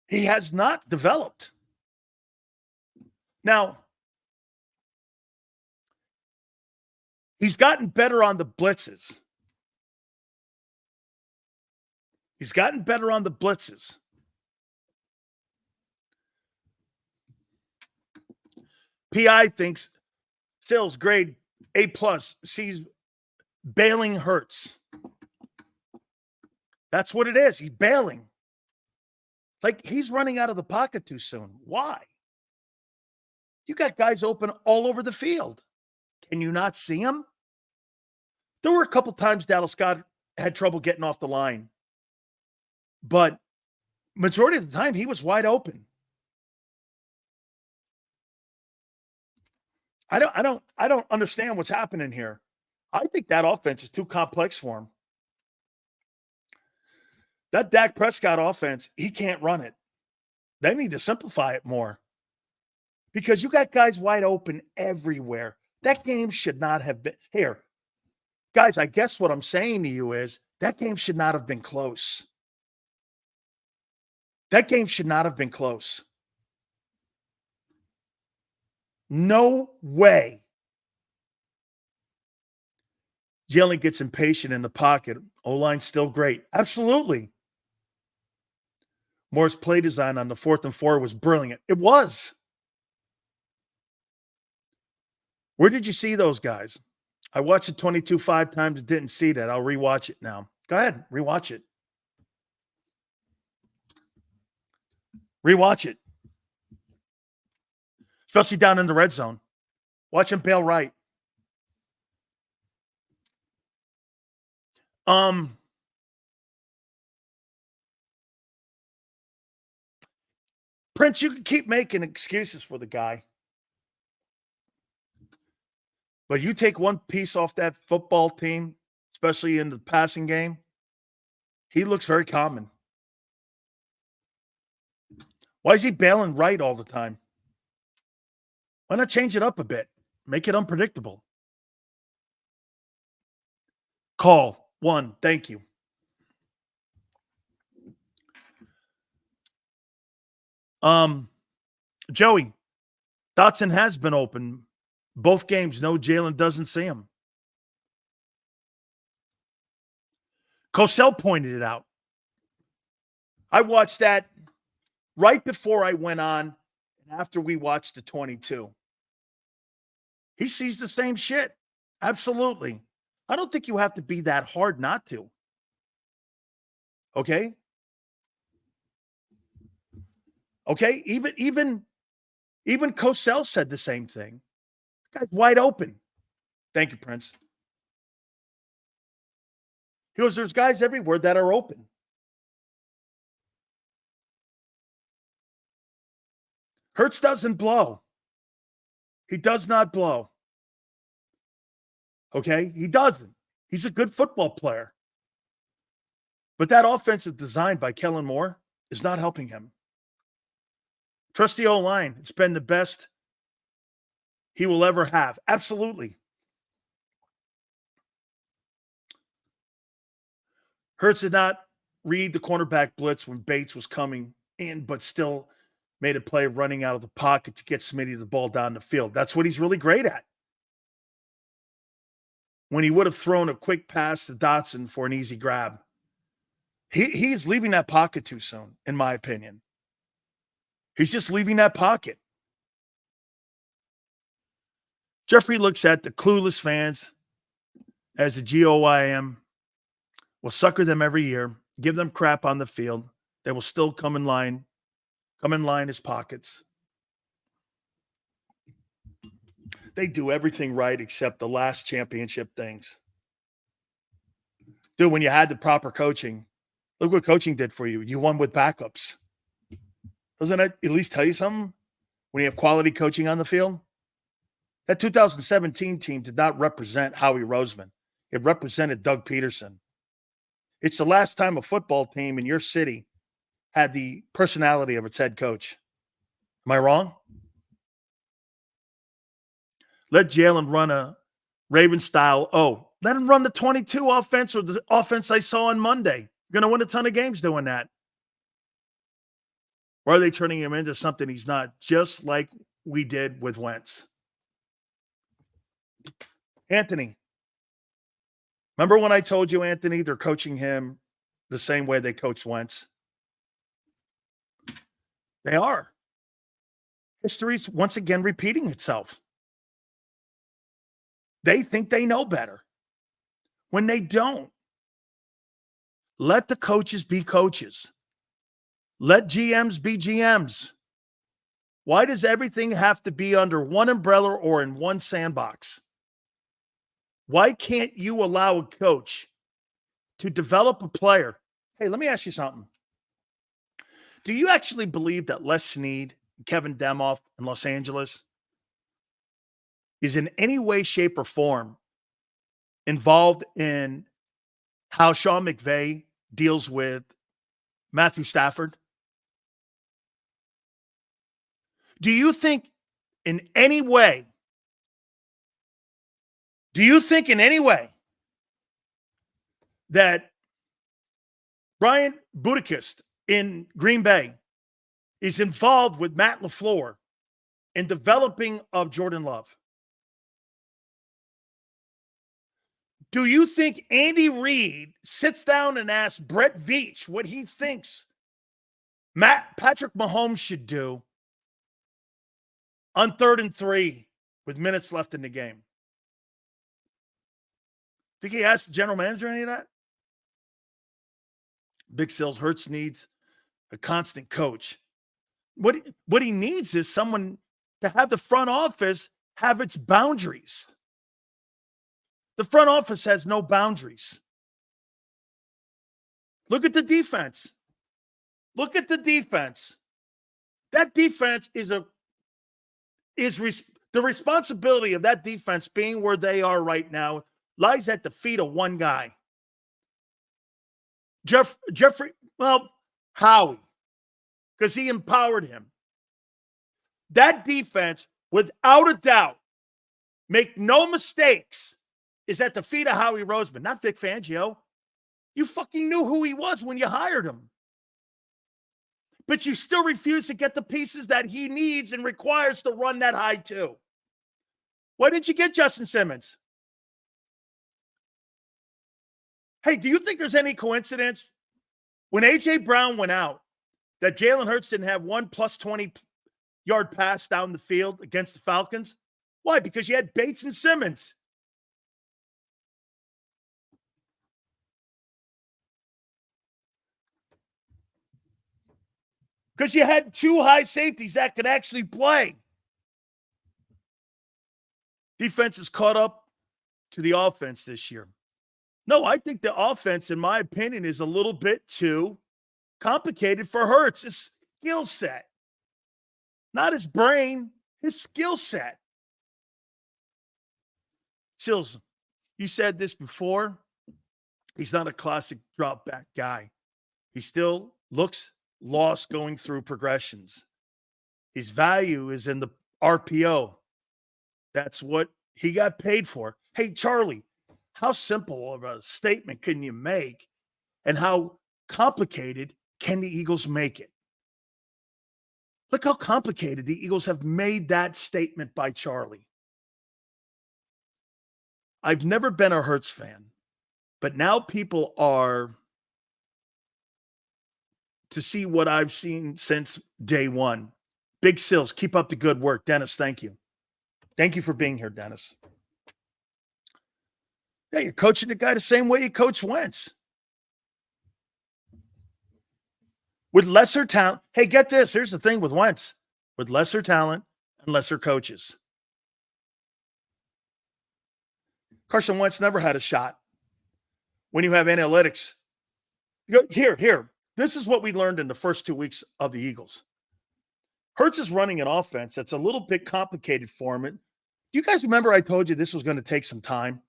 He has not developed. Now, he's gotten better on the blitzes. He's gotten better on the blitzes. PI thinks sales grade A+, sees bailing Hurts. That's what it is. He's bailing. Like he's running out of the pocket too soon. Why? You got guys open all over the field. Can you not see them? There were a couple times Dallas Scott had trouble getting off the line. But majority of the time he was wide open. I don't understand what's happening here. I think that offense is too complex for him. That Dak Prescott offense, he can't run it. They need to simplify it more. Because you got guys wide open everywhere. That game should not have been. Here, guys, I guess what I'm saying to you is that game should not have been close. That game should not have been close. No way. Jalen gets impatient in the pocket. O-line's still great. Absolutely. Moore's play design on the 4th and 4 was brilliant. It was. Where did you see those guys? I watched it 5 times, didn't see that. I'll rewatch it now. Go ahead, rewatch it. Rewatch it. Especially down in the red zone. Watch him bail right. Prince, you can keep making excuses for the guy. But you take one piece off that football team, especially in the passing game, he looks very common. Why is he bailing right all the time? Why not change it up a bit? Make it unpredictable. Call 1. Thank you. Joey, Dotson has been open. Both games, no, Jalen doesn't see him. Cosell pointed it out. I watched that right before I went on and after we watched the 22. He sees the same shit. Absolutely. I don't think you have to be that hard not to. Okay? Okay? Even Cosell said the same thing. The guy's wide open. Thank you, Prince. He goes, there's guys everywhere that are open. Hurts doesn't blow. He does not blow. Okay? He doesn't. He's a good football player. But that offensive design by Kellen Moore is not helping him. Trust the O-line. It's been the best he will ever have. Absolutely. Hurts did not read the cornerback blitz when Bates was coming in, but still made a play running out of the pocket to get Smitty the ball down the field. That's what he's really great at. When he would have thrown a quick pass to Dotson for an easy grab. He's leaving that pocket too soon, in my opinion. He's just leaving that pocket. Jeffrey looks at the clueless fans as a GOIM will sucker them every year, give them crap on the field. They will still come in line as pockets. They do everything right except the last championship things. Dude, when you had the proper coaching, look what coaching did for you. You won with backups. Doesn't that at least tell you something? When you have quality coaching on the field? That 2017 team did not represent Howie Roseman. It represented Doug Peterson. It's the last time a football team in your city had the personality of its head coach. Am I wrong? Let Jalen run a Raven style. Let him run the 22 offense or the offense I saw on Monday. You're going to win a ton of games doing that. Or are they turning him into something he's not, just like we did with Wentz? Anthony. Remember when I told you, Anthony, they're coaching him the same way they coached Wentz? They are. History's once again repeating itself. They think they know better when they don't. Let the coaches be coaches. Let GMs be GMs. Why does everything have to be under one umbrella or in one sandbox? Why can't you allow a coach to develop a player? Hey, let me ask you something. Do you actually believe that Les Snead, Kevin Demoff in Los Angeles is in any way, shape, or form involved in how Sean McVay deals with Matthew Stafford? Do you think in any way that Brian Gutekunst in Green Bay is involved with Matt LaFleur in developing of Jordan Love? Do you think Andy Reid sits down and asks Brett Veach what he thinks Patrick Mahomes should do on 3rd and 3 with minutes left in the game? Think he asked the general manager any of that? Big Sills, Hurts needs a constant coach. What he needs is someone to have the front office have its boundaries. The front office has no boundaries. Look at the defense. Look at the defense. That defense is the responsibility of that defense being where they are right now lies at the feet of one guy. Howie, because he empowered him. That defense, without a doubt, make no mistakes, is at the feet of Howie Roseman, not Vic Fangio. You fucking knew who he was when you hired him. But you still refuse to get the pieces that he needs and requires to run that high too. Why didn't you get Justin Simmons? Hey, do you think there's any coincidence When A.J. Brown went out, that Jalen Hurts didn't have one plus 20-yard pass down the field against the Falcons? Why? Because you had Bates and Simmons. Because you had two high safeties that could actually play. Defense has caught up to the offense this year. No, I think the offense, in my opinion, is a little bit too complicated for Hurts. His skill set. Not his brain, his skill set. Sills, you said this before. He's not a classic drop back guy. He still looks lost going through progressions. His value is in the RPO. That's what he got paid for. Hey, Charlie, how simple of a statement can you make, and how complicated can the Eagles make it? Look how complicated the Eagles have made that statement by Charlie. I've never been a Hurts fan, but now people are, to see what I've seen since day one. Big Sills, keep up the good work. Dennis, thank you. Thank you for being here, Dennis. Yeah, you're coaching the guy the same way you coach Wentz. With lesser talent. Hey, get this. Here's the thing with Wentz. With lesser talent and lesser coaches. Carson Wentz never had a shot. When you have analytics. Here. This is what we learned in the first 2 weeks of the Eagles. Hurts is running an offense that's a little bit complicated for him. Do you guys remember I told you this was going to take some time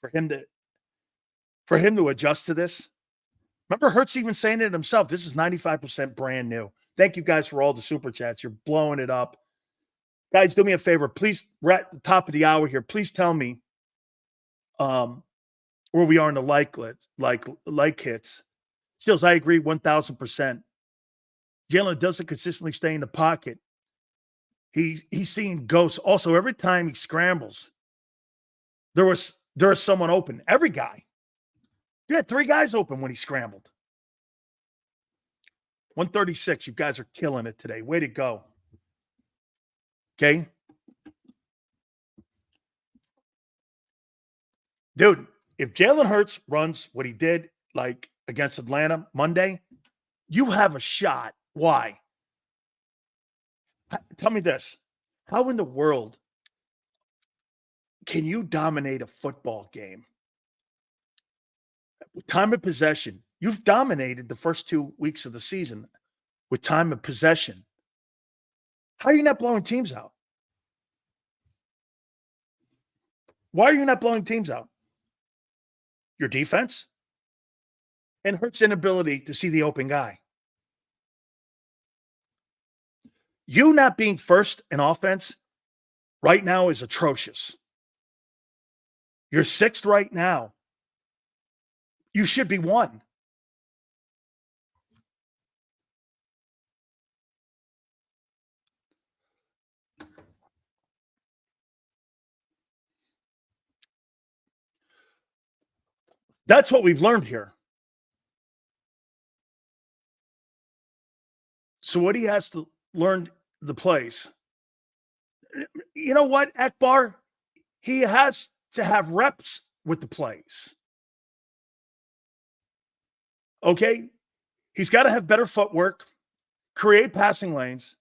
for him to adjust to this? Remember Hurts even saying it himself. This is 95% brand new. Thank you guys for all the super chats. You're blowing it up. Guys, do me a favor. Please, we're at the top of the hour here. Please tell me where we are in the like hits. Stills, I agree 1,000%. Jalen doesn't consistently stay in the pocket. He's seeing ghosts. Also, every time he scrambles, there is someone open. Every guy. You had 3 guys open when he scrambled. 136. You guys are killing it today. Way to go. Okay? Dude, if Jalen Hurts runs what he did like against Atlanta Monday, you have a shot. Why? Tell me this. How in the world can you dominate a football game? With time of possession, you've dominated the first 2 weeks of the season with time of possession. How are you not blowing teams out? Why are you not blowing teams out? Your defense and Hurts' inability to see the open guy. You not being first in offense right now is atrocious. You're 6th right now. You should be 1. That's what we've learned here. So what he has to learn the plays. You know what, Ekbar? He has to have reps with the plays. Okay? He's got to have better footwork, create passing lanes,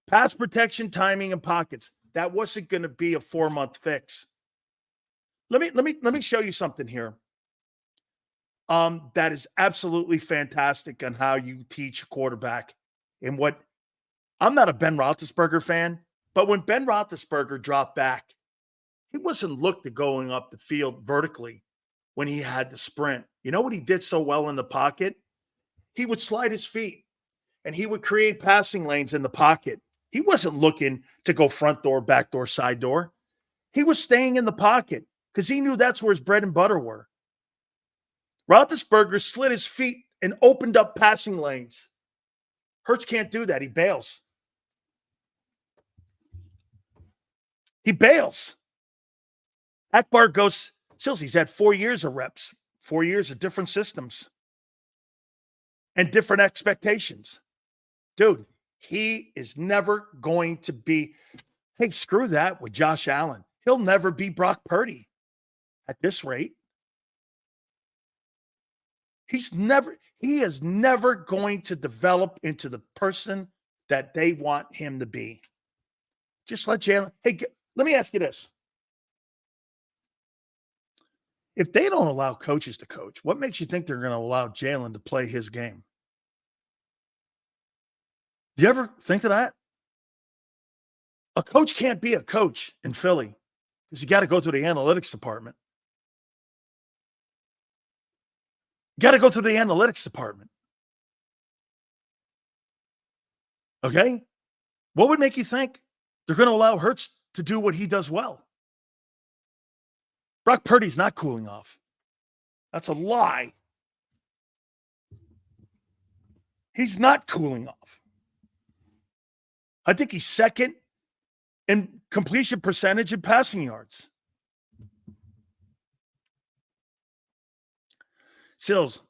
pass protection, timing, and pockets. That wasn't going to be a 4-month fix. Let me show you something here. That is absolutely fantastic on how you teach a quarterback. And what I'm not a Ben Roethlisberger fan, but when Ben Roethlisberger dropped back, he wasn't looked at going up the field vertically when he had to sprint. You know what he did so well in the pocket? He would slide his feet and he would create passing lanes in the pocket. He wasn't looking to go front door, back door, side door. He was staying in the pocket because he knew that's where his bread and butter were. Roethlisberger slid his feet and opened up passing lanes. Hurts can't do that. He bails. He bails. Akbar goes, Sills, he's had 4 years of reps, 4 years of different systems. and different expectations. Dude, he is never going to be, hey, screw that with Josh Allen. He'll never be Brock Purdy at this rate. He is never going to develop into the person that they want him to be. Just let Jalen. Hey, let me ask you this. If they don't allow coaches to coach, what makes you think they're going to allow Jalen to play his game? Do you ever think of that? A coach can't be a coach in Philly because you got to go through the analytics department. Got to go through the analytics department. Okay? What would make you think they're going to allow Hurts to do what he does well? Brock Purdy's not cooling off. That's a lie. He's not cooling off. I think he's second in completion percentage and passing yards. Sills,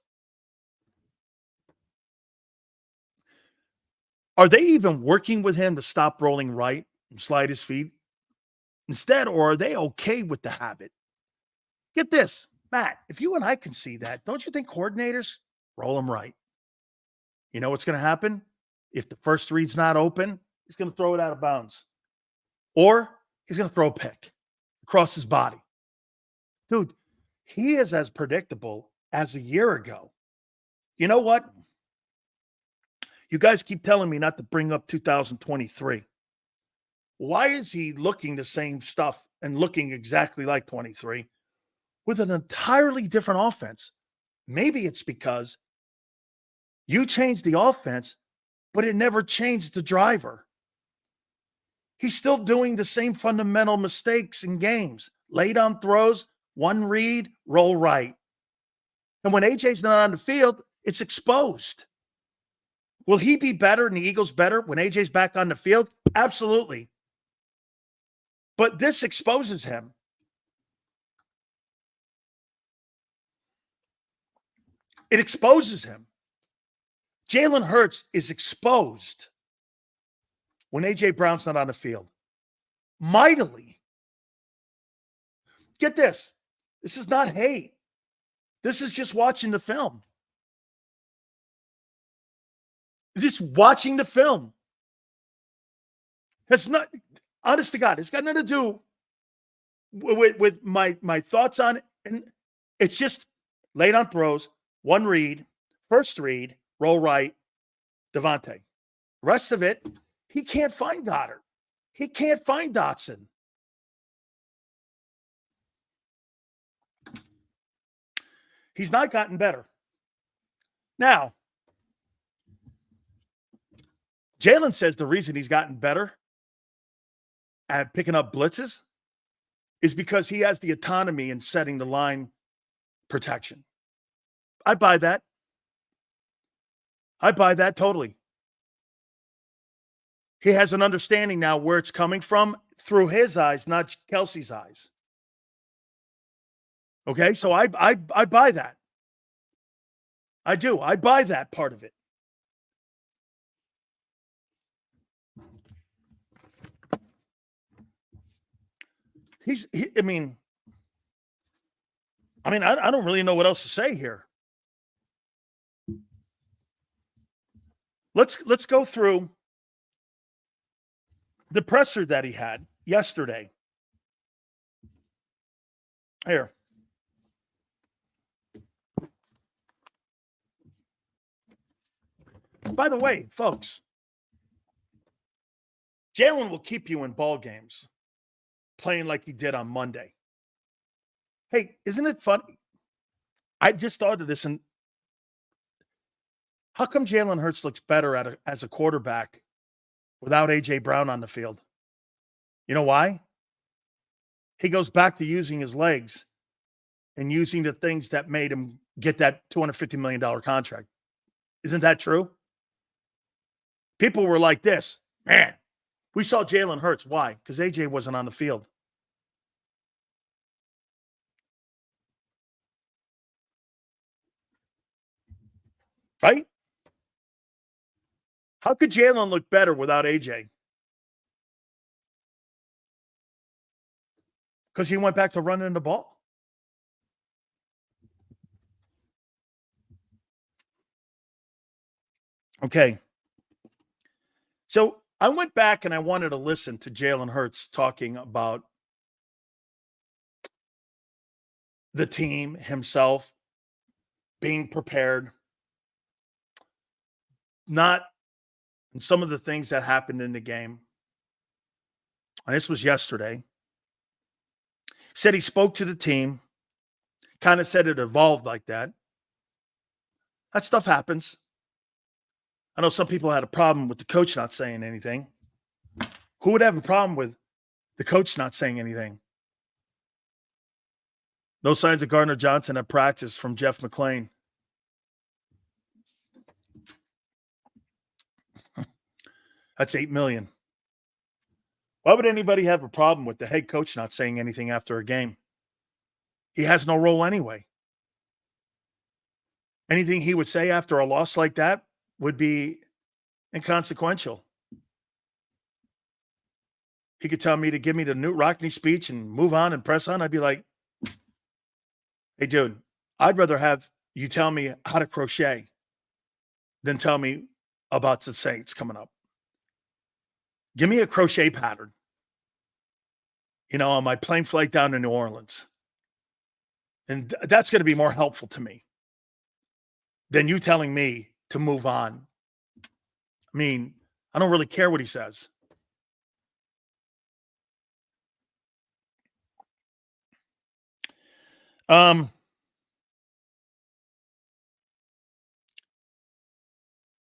are they even working with him to stop rolling right and slide his feet instead, or are they okay with the habit? Get this, Matt, if you and I can see that, don't you think coordinators roll him right? You know what's going to happen? If the first read's not open, he's going to throw it out of bounds. Or he's going to throw a pick across his body. Dude, he is as predictable as a year ago. You know what? You guys keep telling me not to bring up 2023. Why is he looking the same stuff and looking exactly like 23 with an entirely different offense? Maybe it's because you changed the offense, but it never changed the driver. He's still doing the same fundamental mistakes in games. Late on throws, one read, roll right. And when AJ's not on the field, it's exposed. Will he be better and the Eagles better when AJ's back on the field? Absolutely. But this exposes him. It exposes him. Jalen Hurts is exposed when A.J. Brown's not on the field. Mightily. Get this. This is not hate. This is just watching the film. Just watching the film. It's not, honest to God, it's got nothing to do with my thoughts on it. And it's just late on throws, one read, first read, roll right, Devontae. Rest of it, he can't find Goddard. He can't find Dotson. He's not gotten better. Now, Jalen says the reason he's gotten better at picking up blitzes is because he has the autonomy in setting the line protection. I buy that. I buy that totally. He has an understanding now where it's coming from through his eyes, not Kelsey's eyes. Okay, so I buy that. I do. I buy that part of it. I mean, I don't really know what else to say here. Let's go through the presser that he had yesterday. Here. By the way, folks, Jalen will keep you in ball games playing like he did on Monday. Hey, isn't it funny? I just thought of this, and how come Jalen Hurts looks better as a quarterback without A.J. Brown on the field? You know why? He goes back to using his legs and using the things that made him get that $250 million contract. Isn't that true? People were like this, man, we saw Jalen Hurts. Why? Because A.J. wasn't on the field. Right? How could Jalen look better without AJ? Because he went back to running the ball. Okay. So I went back and I wanted to listen to Jalen Hurts talking about the team, himself, being prepared, not and some of the things that happened in the game. And this was yesterday. Said he spoke to the team, kind of said it evolved like that. That stuff happens. I know some people had a problem with the coach not saying anything. Who would have a problem with the coach not saying anything? No signs of Gardner Johnson at practice from Jeff McClain. That's $8 million. Why would anybody have a problem with the head coach not saying anything after a game? He has no role anyway. Anything he would say after a loss like that would be inconsequential. He could tell me to give me the Newt Rockney speech and move on and press on. I'd be like, hey, dude, I'd rather have you tell me how to crochet than tell me about the Saints coming up. Give me a crochet pattern, on my plane flight down to New Orleans. And that's going to be more helpful to me than you telling me to move on. I mean, I don't really care what he says.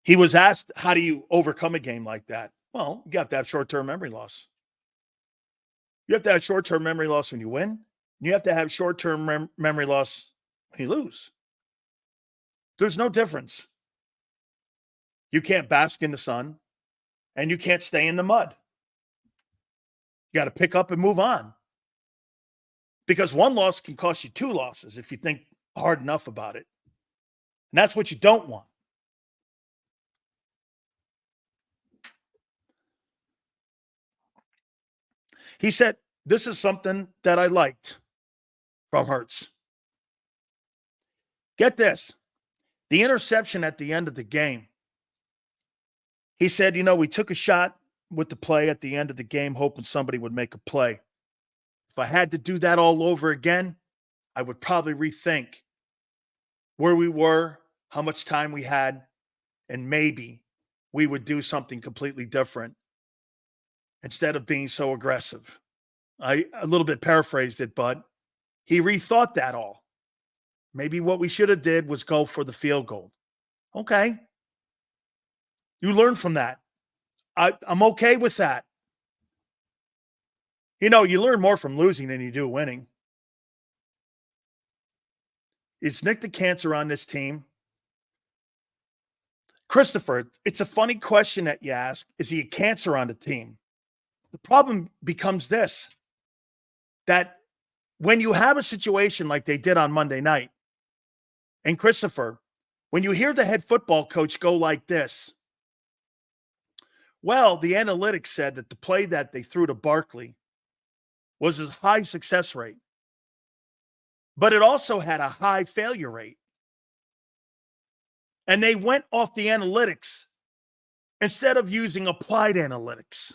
He was asked, how do you overcome a game like that? Well, you have to have short-term memory loss. You have to have short-term memory loss when you win. And you have to have short-term memory loss when you lose. There's no difference. You can't bask in the sun, and you can't stay in the mud. You got to pick up and move on. Because one loss can cost you 2 losses if you think hard enough about it. And that's what you don't want. He said, this is something that I liked from Hurts. Get this. The interception at the end of the game. He said, we took a shot with the play at the end of the game, hoping somebody would make a play. If I had to do that all over again, I would probably rethink where we were, how much time we had, and maybe we would do something completely different instead of being so aggressive. I a little bit paraphrased it, but he rethought that all. Maybe what we should have did was go for the field goal. Okay. You learn from that. I'm okay with that. You learn more from losing than you do winning. Is Nick the cancer on this team? Christopher, it's a funny question that you ask. Is he a cancer on the team? The problem becomes this, that when you have a situation like they did on Monday night, and Christopher, when you hear the head football coach go like this, well, the analytics said that the play that they threw to Barkley was a high success rate, but it also had a high failure rate. And they went off the analytics instead of using applied analytics.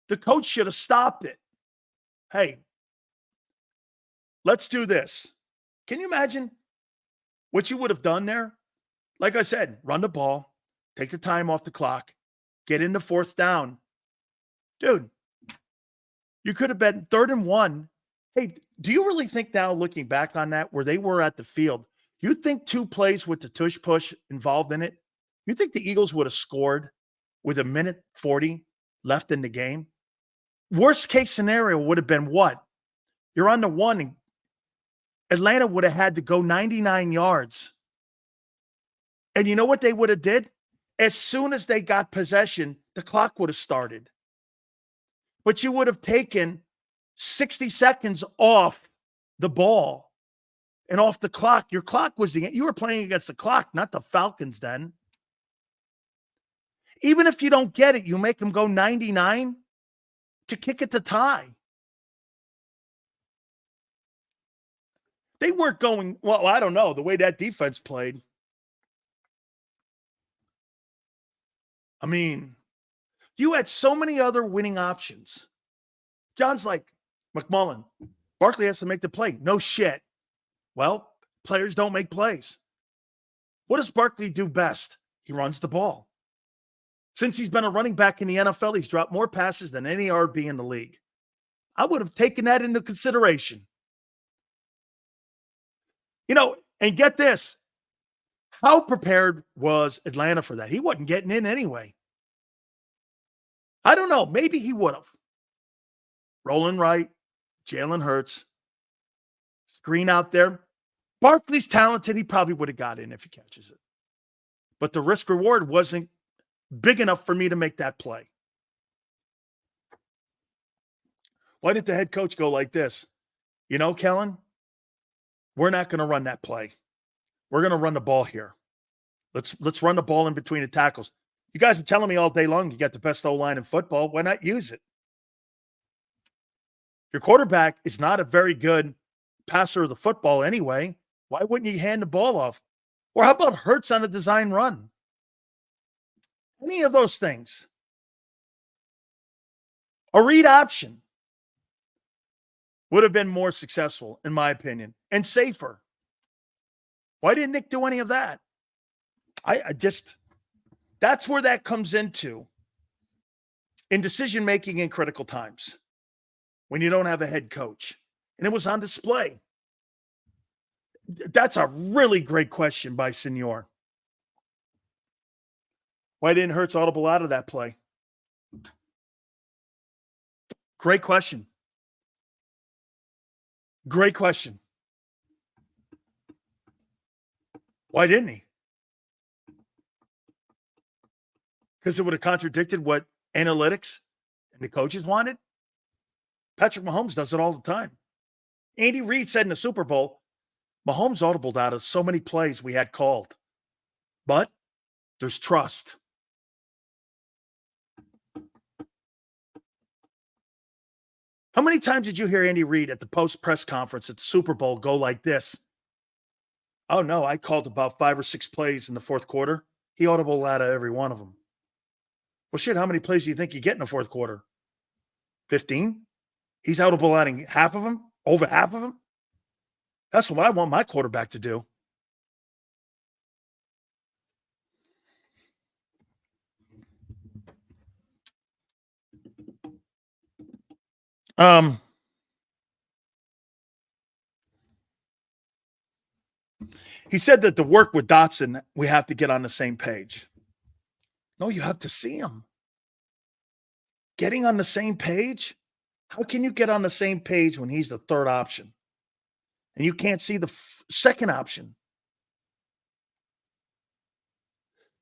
The coach should have stopped it. Hey, let's do this. Can you imagine what you would have done there? Like I said, run the ball, take the time off the clock, get into 4th down. Dude, you could have been 3rd and 1. Hey, do you really think now, looking back on that, where they were at the field, you think 2 plays with the tush push involved in it, you think the Eagles would have scored with 1:40 left in the game? Worst case scenario would have been what? You're on the 1, and Atlanta would have had to go 99 yards. And you know what they would have did? As soon as they got possession, the clock would have started. But you would have taken 60 seconds off the ball and off the clock. Your clock was you were playing against the clock, not the Falcons then. Even if you don't get it, you make them go 99 to kick it to tie. They weren't going, well, I don't know, the way that defense played. I mean, you had so many other winning options. John's like, McMullen, Barkley has to make the play. No shit. Well, players don't make plays. What does Barkley do best? He runs the ball. Since he's been a running back in the NFL, he's dropped more passes than any RB in the league. I would have taken that into consideration. You know, and get this. How prepared was Atlanta for that? He wasn't getting in anyway. I don't know. Maybe he would have. Rolling right, Jalen Hurts, screen out there. Barkley's talented. He probably would have got in if he catches it. But the risk reward wasn't big enough for me to make that play. Why did the head coach go like this? You know, Kellen, we're not going to run that play. We're going to run the ball here. Let's run the ball in between the tackles. You guys are telling me all day long you got the best O-line in football. Why not use it? Your quarterback is not a very good passer of the football anyway. Why wouldn't you hand the ball off? Or how about Hurts on a design run? Any of those things. A read option would have been more successful, in my opinion, and safer. Why didn't Nick do any of that? I just, that's where that comes into in decision-making in critical times when you don't have a head coach. And it was on display. That's a really great question by Senor. Why didn't Hurts audible out of that play? Great question. Great question. Why didn't he? Because it would have contradicted what analytics and the coaches wanted? Patrick Mahomes does it all the time. Andy Reid said in the Super Bowl, Mahomes audibled out of so many plays we had called. But there's trust. How many times did you hear Andy Reid at the post-press conference at the Super Bowl go like this? Oh, no, I called about 5 or 6 plays in the fourth quarter. He audibled out of every one of them. Well, shit, how many plays do you think you get in the fourth quarter? 15? He's audible out half of them? Over half of them? That's what I want my quarterback to do. He said that to work with Dotson, we have to get on the same page. No, you have to see him. Getting on the same page? How can you get on the same page when he's the third option? And you can't see the second option.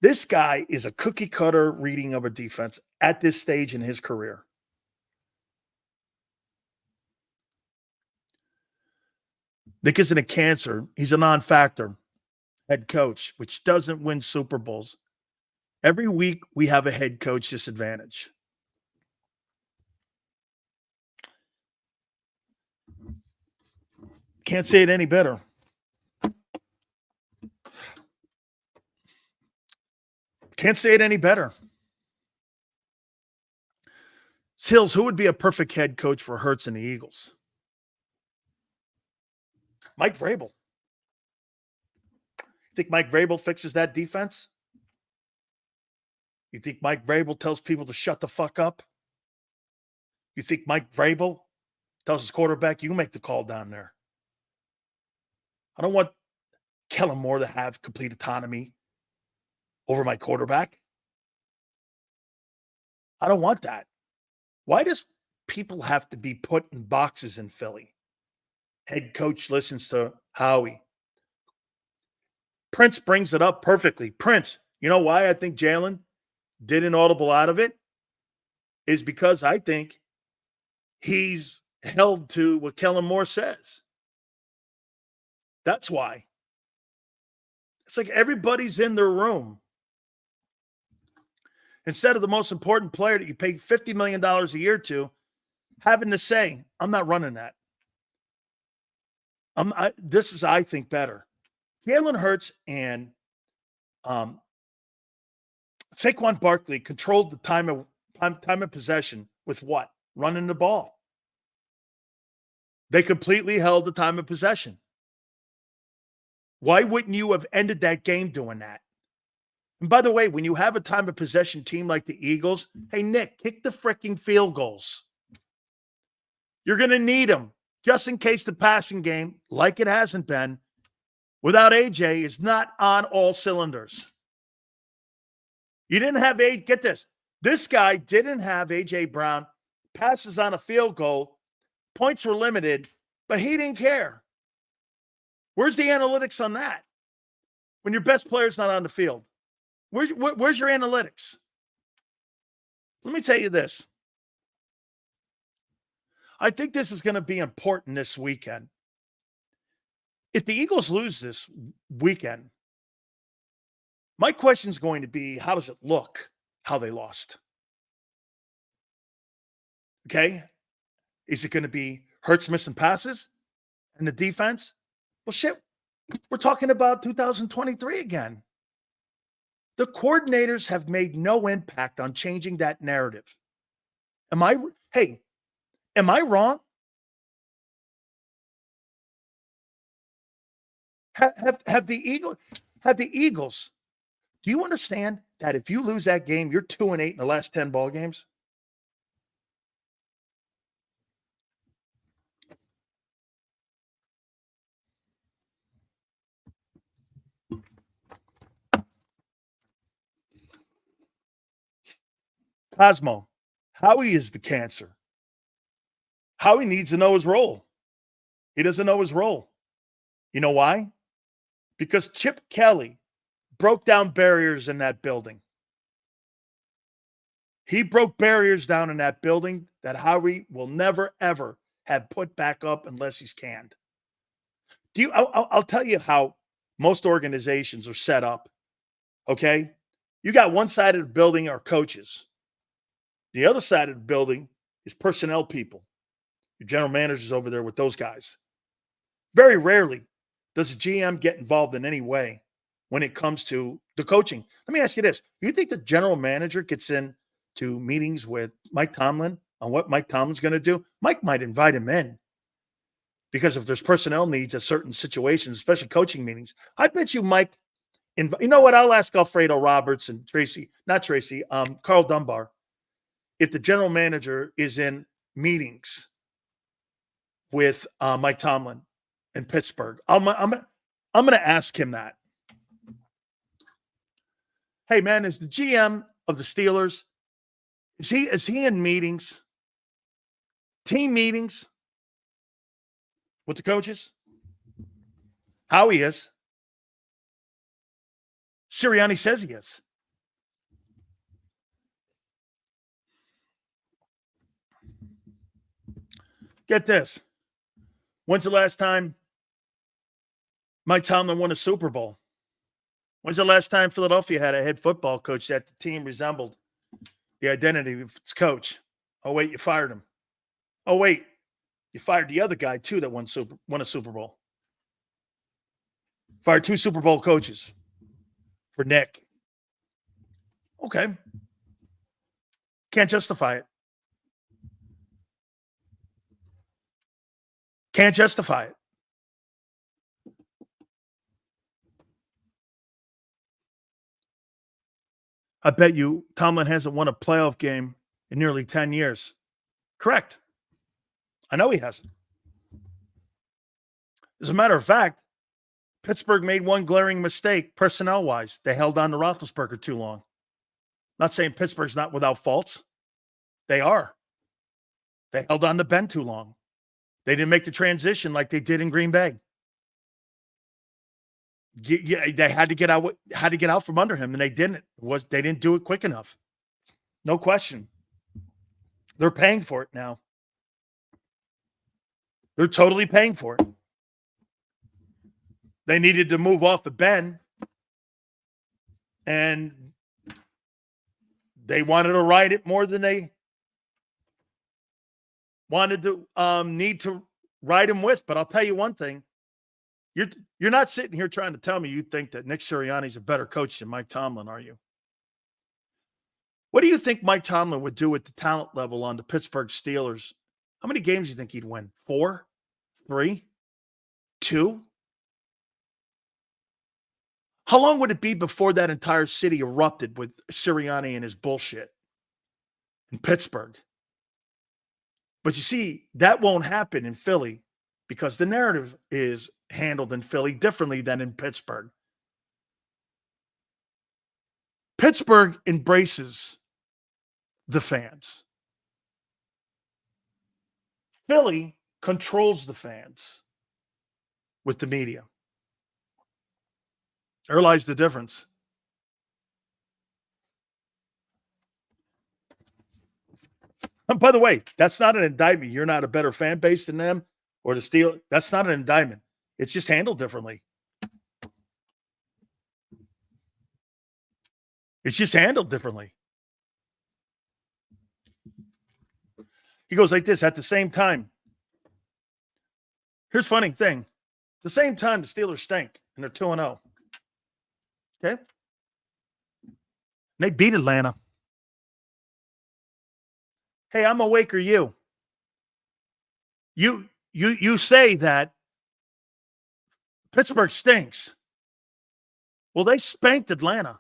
This guy is a cookie cutter reading of a defense at this stage in his career. Nick isn't a cancer. He's a non-factor head coach, which doesn't win Super Bowls. Every week we have a head coach disadvantage. Can't say it any better. Can't say it any better. Sills, who would be a perfect head coach for Hurts and the Eagles? Mike Vrabel. You think Mike Vrabel fixes that defense? You think Mike Vrabel tells people to shut the fuck up? You think Mike Vrabel tells his quarterback, you make the call down there? I don't want Kellen Moore to have complete autonomy over my quarterback. I don't want that. Why does people have to be put in boxes in Philly? Head coach listens to Howie. Prince brings it up perfectly. Prince, you know why I think Jalen didn't audible out of it? Is because I think he's held to what Kellen Moore says. That's why. It's like everybody's in their room. instead of the most important player that you paid $50 million a year to, having to say, I'm not running that. This is, I think, better. Jalen Hurts and Saquon Barkley controlled the time of possession with what? Running the ball. They completely held the time of possession. Why wouldn't you have ended that game doing that? And by the way, when you have a time of possession team like the Eagles, hey, Nick, kick the freaking field goals. You're going to need them just in case the passing game, like it hasn't been, without AJ, is not on all cylinders. You didn't have get this. This guy didn't have AJ Brown, passes on a field goal, points were limited, but he didn't care. Where's the analytics on that? When your best player's not on the field, where's your analytics? Let me tell you this. I think this is going to be important this weekend. If the Eagles lose this weekend, my question is going to be, how does it look how they lost? Okay? Is it going to be Hurts missing passes and the defense? Well, shit, we're talking about 2023 again. The coordinators have made no impact on changing that narrative. Am I wrong? Have the Eagles, do you understand that if you lose that game, you're 2-8 in the last 10 ball games? Cosmo, Howie is the cancer. Howie needs to know his role. He doesn't know his role. You know why? Because Chip Kelly broke down barriers in that building. He broke barriers down in that building that Howie will never, ever have put back up unless he's canned. I'll tell you how most organizations are set up. Okay? You got one side of the building are coaches. The other side of the building is personnel people. Your general manager's over there with those guys. Very rarely does a GM get involved in any way when it comes to the coaching. Let me ask you this. Do you think the general manager gets in to meetings with Mike Tomlin on what Mike Tomlin's going to do? Mike might invite him in because if there's personnel needs at certain situations, especially coaching meetings, I bet you Mike, you know what? I'll ask Alfredo Roberts and Carl Dunbar, if the general manager is in meetings with Mike Tomlin in Pittsburgh. I'm going to ask him that. Hey, man, is the GM of the Steelers, is he in meetings, team meetings with the coaches? Howie is. Sirianni says he is. Get this. When's the last time Mike Tomlin won a Super Bowl? When's the last time Philadelphia had a head football coach that the team resembled the identity of its coach? Oh, wait, you fired him. Oh, wait, you fired the other guy, too, that won a Super Bowl. Fired 2 Super Bowl coaches for Nick. Okay. Can't justify it. Can't justify it. I bet you Tomlin hasn't won a playoff game in nearly 10 years. Correct. I know he hasn't. As a matter of fact, Pittsburgh made one glaring mistake personnel-wise. They held on to Roethlisberger too long. Not saying Pittsburgh's not without faults. They are. They held on to Ben too long. They didn't make the transition like they did in Green Bay. Yeah, they had to get out from under him, and they didn't. They didn't do it quick enough. No question. They're paying for it now. They're totally paying for it. They needed to move off of Ben, and They wanted to ride it more than they wanted to need to ride him with. But I'll tell you one thing. You're not sitting here trying to tell me you think that Nick Sirianni's a better coach than Mike Tomlin, are you? What do you think Mike Tomlin would do at the talent level on the Pittsburgh Steelers? How many games do you think he'd win? 4? 3? 2? How long would it be before that entire city erupted with Sirianni and his bullshit in Pittsburgh? But you see, that won't happen in Philly because the narrative is handled in Philly differently than in Pittsburgh. Pittsburgh embraces the fans. Philly controls the fans with the media. There lies the difference. And by the way, that's not an indictment. You're not a better fan base than them or the Steelers. That's not an indictment. It's just handled differently. It's just handled differently. He goes like this, at the same time. Here's a funny thing. At the same time, the Steelers stink, and they're 2-0. Okay? And they beat Atlanta. Hey, I'm awake, or you? You say that Pittsburgh stinks. Well, they spanked Atlanta.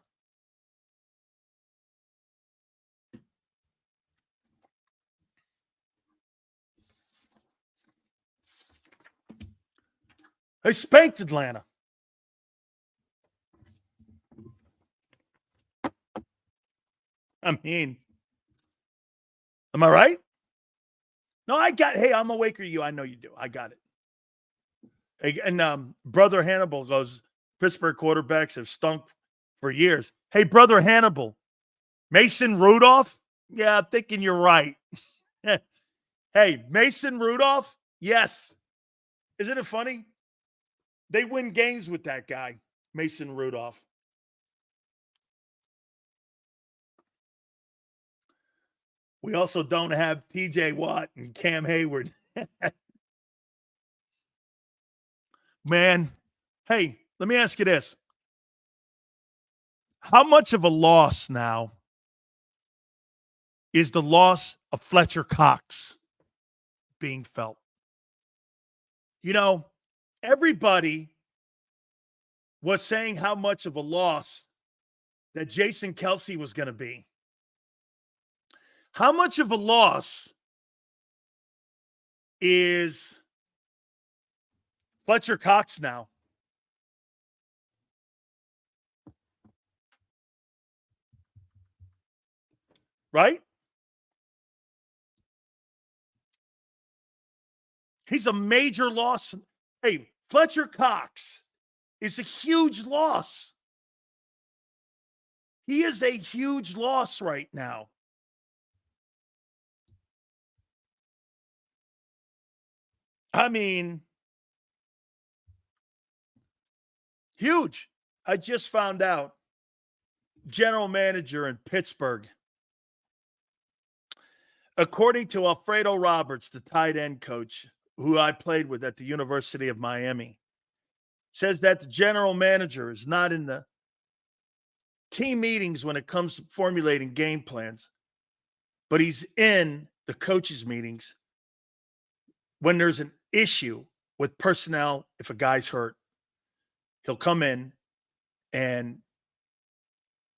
They spanked Atlanta. I mean, am I right? No, hey, I'm awake, or you? I know you do. I got it. Hey, and Brother Hannibal goes, Pittsburgh quarterbacks have stunk for years. Hey, Brother Hannibal, Mason Rudolph? Yeah, I'm thinking you're right. Hey, Mason Rudolph? Yes. Isn't it funny? They win games with that guy, Mason Rudolph. We also don't have TJ Watt and Cam Hayward. Man, hey, let me ask you this. How much of a loss now is the loss of Fletcher Cox being felt? You know, everybody was saying how much of a loss that Jason Kelce was going to be. How much of a loss is Fletcher Cox now? Right? He's a major loss. Hey, Fletcher Cox is a huge loss. He is a huge loss right now. I mean, huge. I just found out general manager in Pittsburgh, according to Alfredo Roberts, the tight end coach who I played with at the University of Miami, says that the general manager is not in the team meetings when it comes to formulating game plans, but he's in the coaches' meetings when there's an issue with personnel. If a guy's hurt, he'll come in and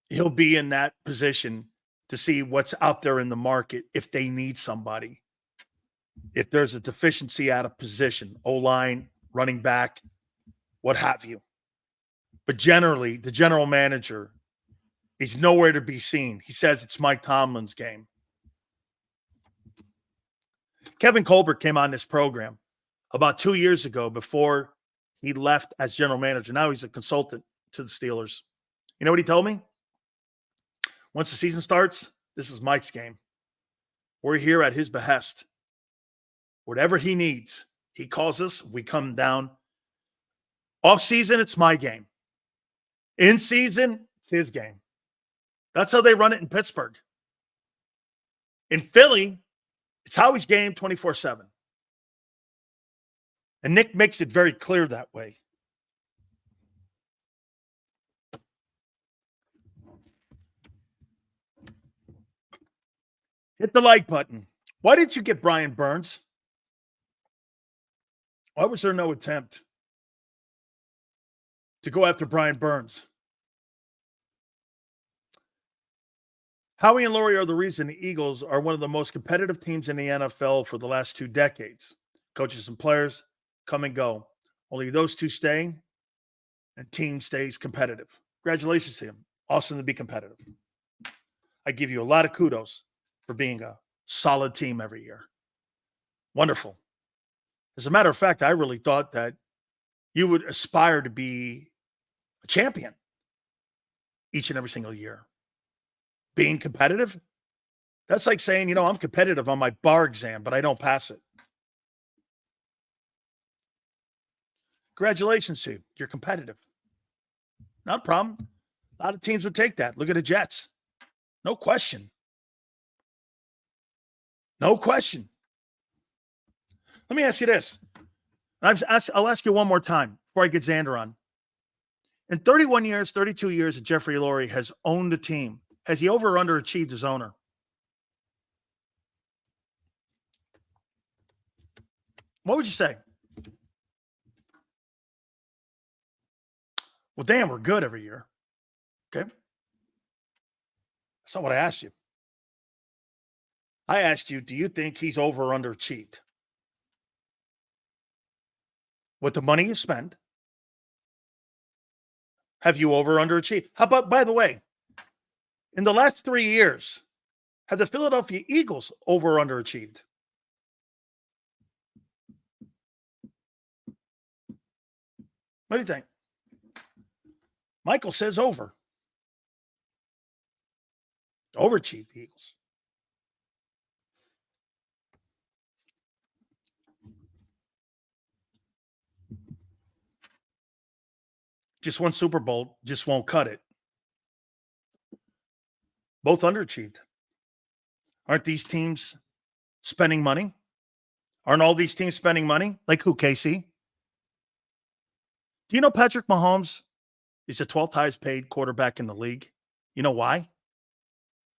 he'll be in that position to see what's out there in the market if they need somebody. If there's a deficiency at a position, O-line, running back, what have you. But generally, the general manager is nowhere to be seen. He says it's Mike Tomlin's game. Kevin Colbert came on this program about 2 years ago before he left as general manager. Now he's a consultant to the Steelers. You know what he told me? Once the season starts, this is Mike's game. We're here at his behest. Whatever he needs, he calls us, we come down. Off season, it's my game. In season, it's his game. That's how they run it in Pittsburgh. In Philly, it's Howie's game 24/7. And Nick makes it very clear that way. Hit the like button. Why didn't you get Brian Burns? Why was there no attempt to go after Brian Burns? Howie and Laurie are the reason the Eagles are one of the most competitive teams in the NFL for the last 2 decades. Coaches and players come and go. Only those two stay, and team stays competitive. Congratulations to him. Awesome to be competitive. I give you a lot of kudos for being a solid team every year. Wonderful. As a matter of fact, I really thought that you would aspire to be a champion each and every single year. Being competitive, that's like saying, I'm competitive on my bar exam, but I don't pass it. Congratulations to you. You're competitive. Not a problem. A lot of teams would take that. Look at the Jets. No question. No question. Let me ask you this. I'll ask you one more time before I get Xander on. In 31 years, 32 years that Jeffrey Lurie has owned a team, has he over or underachieved his owner? What would you say? Well, damn, we're good every year. Okay. That's not what I asked you. I asked you, do you think he's over or underachieved? With the money you spend, have you over or underachieved? How about, by the way, in the last 3 years, have the Philadelphia Eagles over or underachieved? What do you think? Michael says over. Overachieved the Eagles. Just one Super Bowl, just won't cut it. Both underachieved. Aren't these teams spending money? Aren't all these teams spending money? Like who, KC? Do you know Patrick Mahomes is the 12th highest paid quarterback in the league? You know why?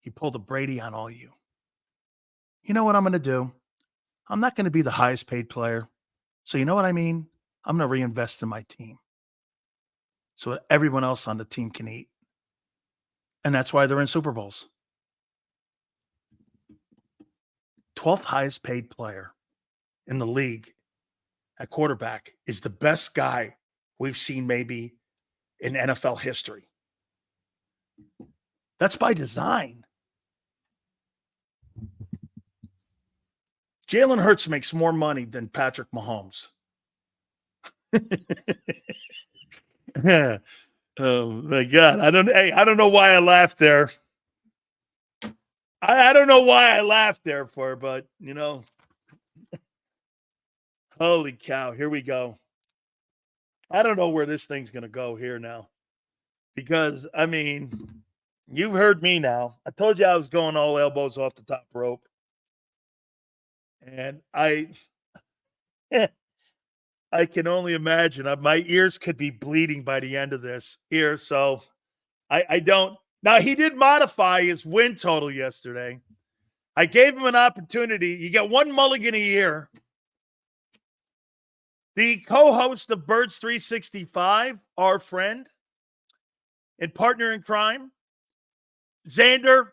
He pulled a Brady on all you. You know what I'm going to do? I'm not going to be the highest paid player. So you know what I mean? I'm going to reinvest in my team so that everyone else on the team can eat. And that's why they're in Super Bowls. 12th highest paid player in the league at quarterback is the best guy we've seen maybe in NFL history. That's by design. Jalen Hurts makes more money than Patrick Mahomes. Oh my God. I don't know why I laughed there. I don't know why I laughed there but holy cow, here we go. I don't know where this thing's going to go here now. Because, you've heard me now. I told you I was going all elbows off the top rope. And I can only imagine. My ears could be bleeding by the end of this here. So I don't. Now, he did modify his win total yesterday. I gave him an opportunity. You get one mulligan a year. The co-host of Birds 365, our friend and partner in crime, Xander,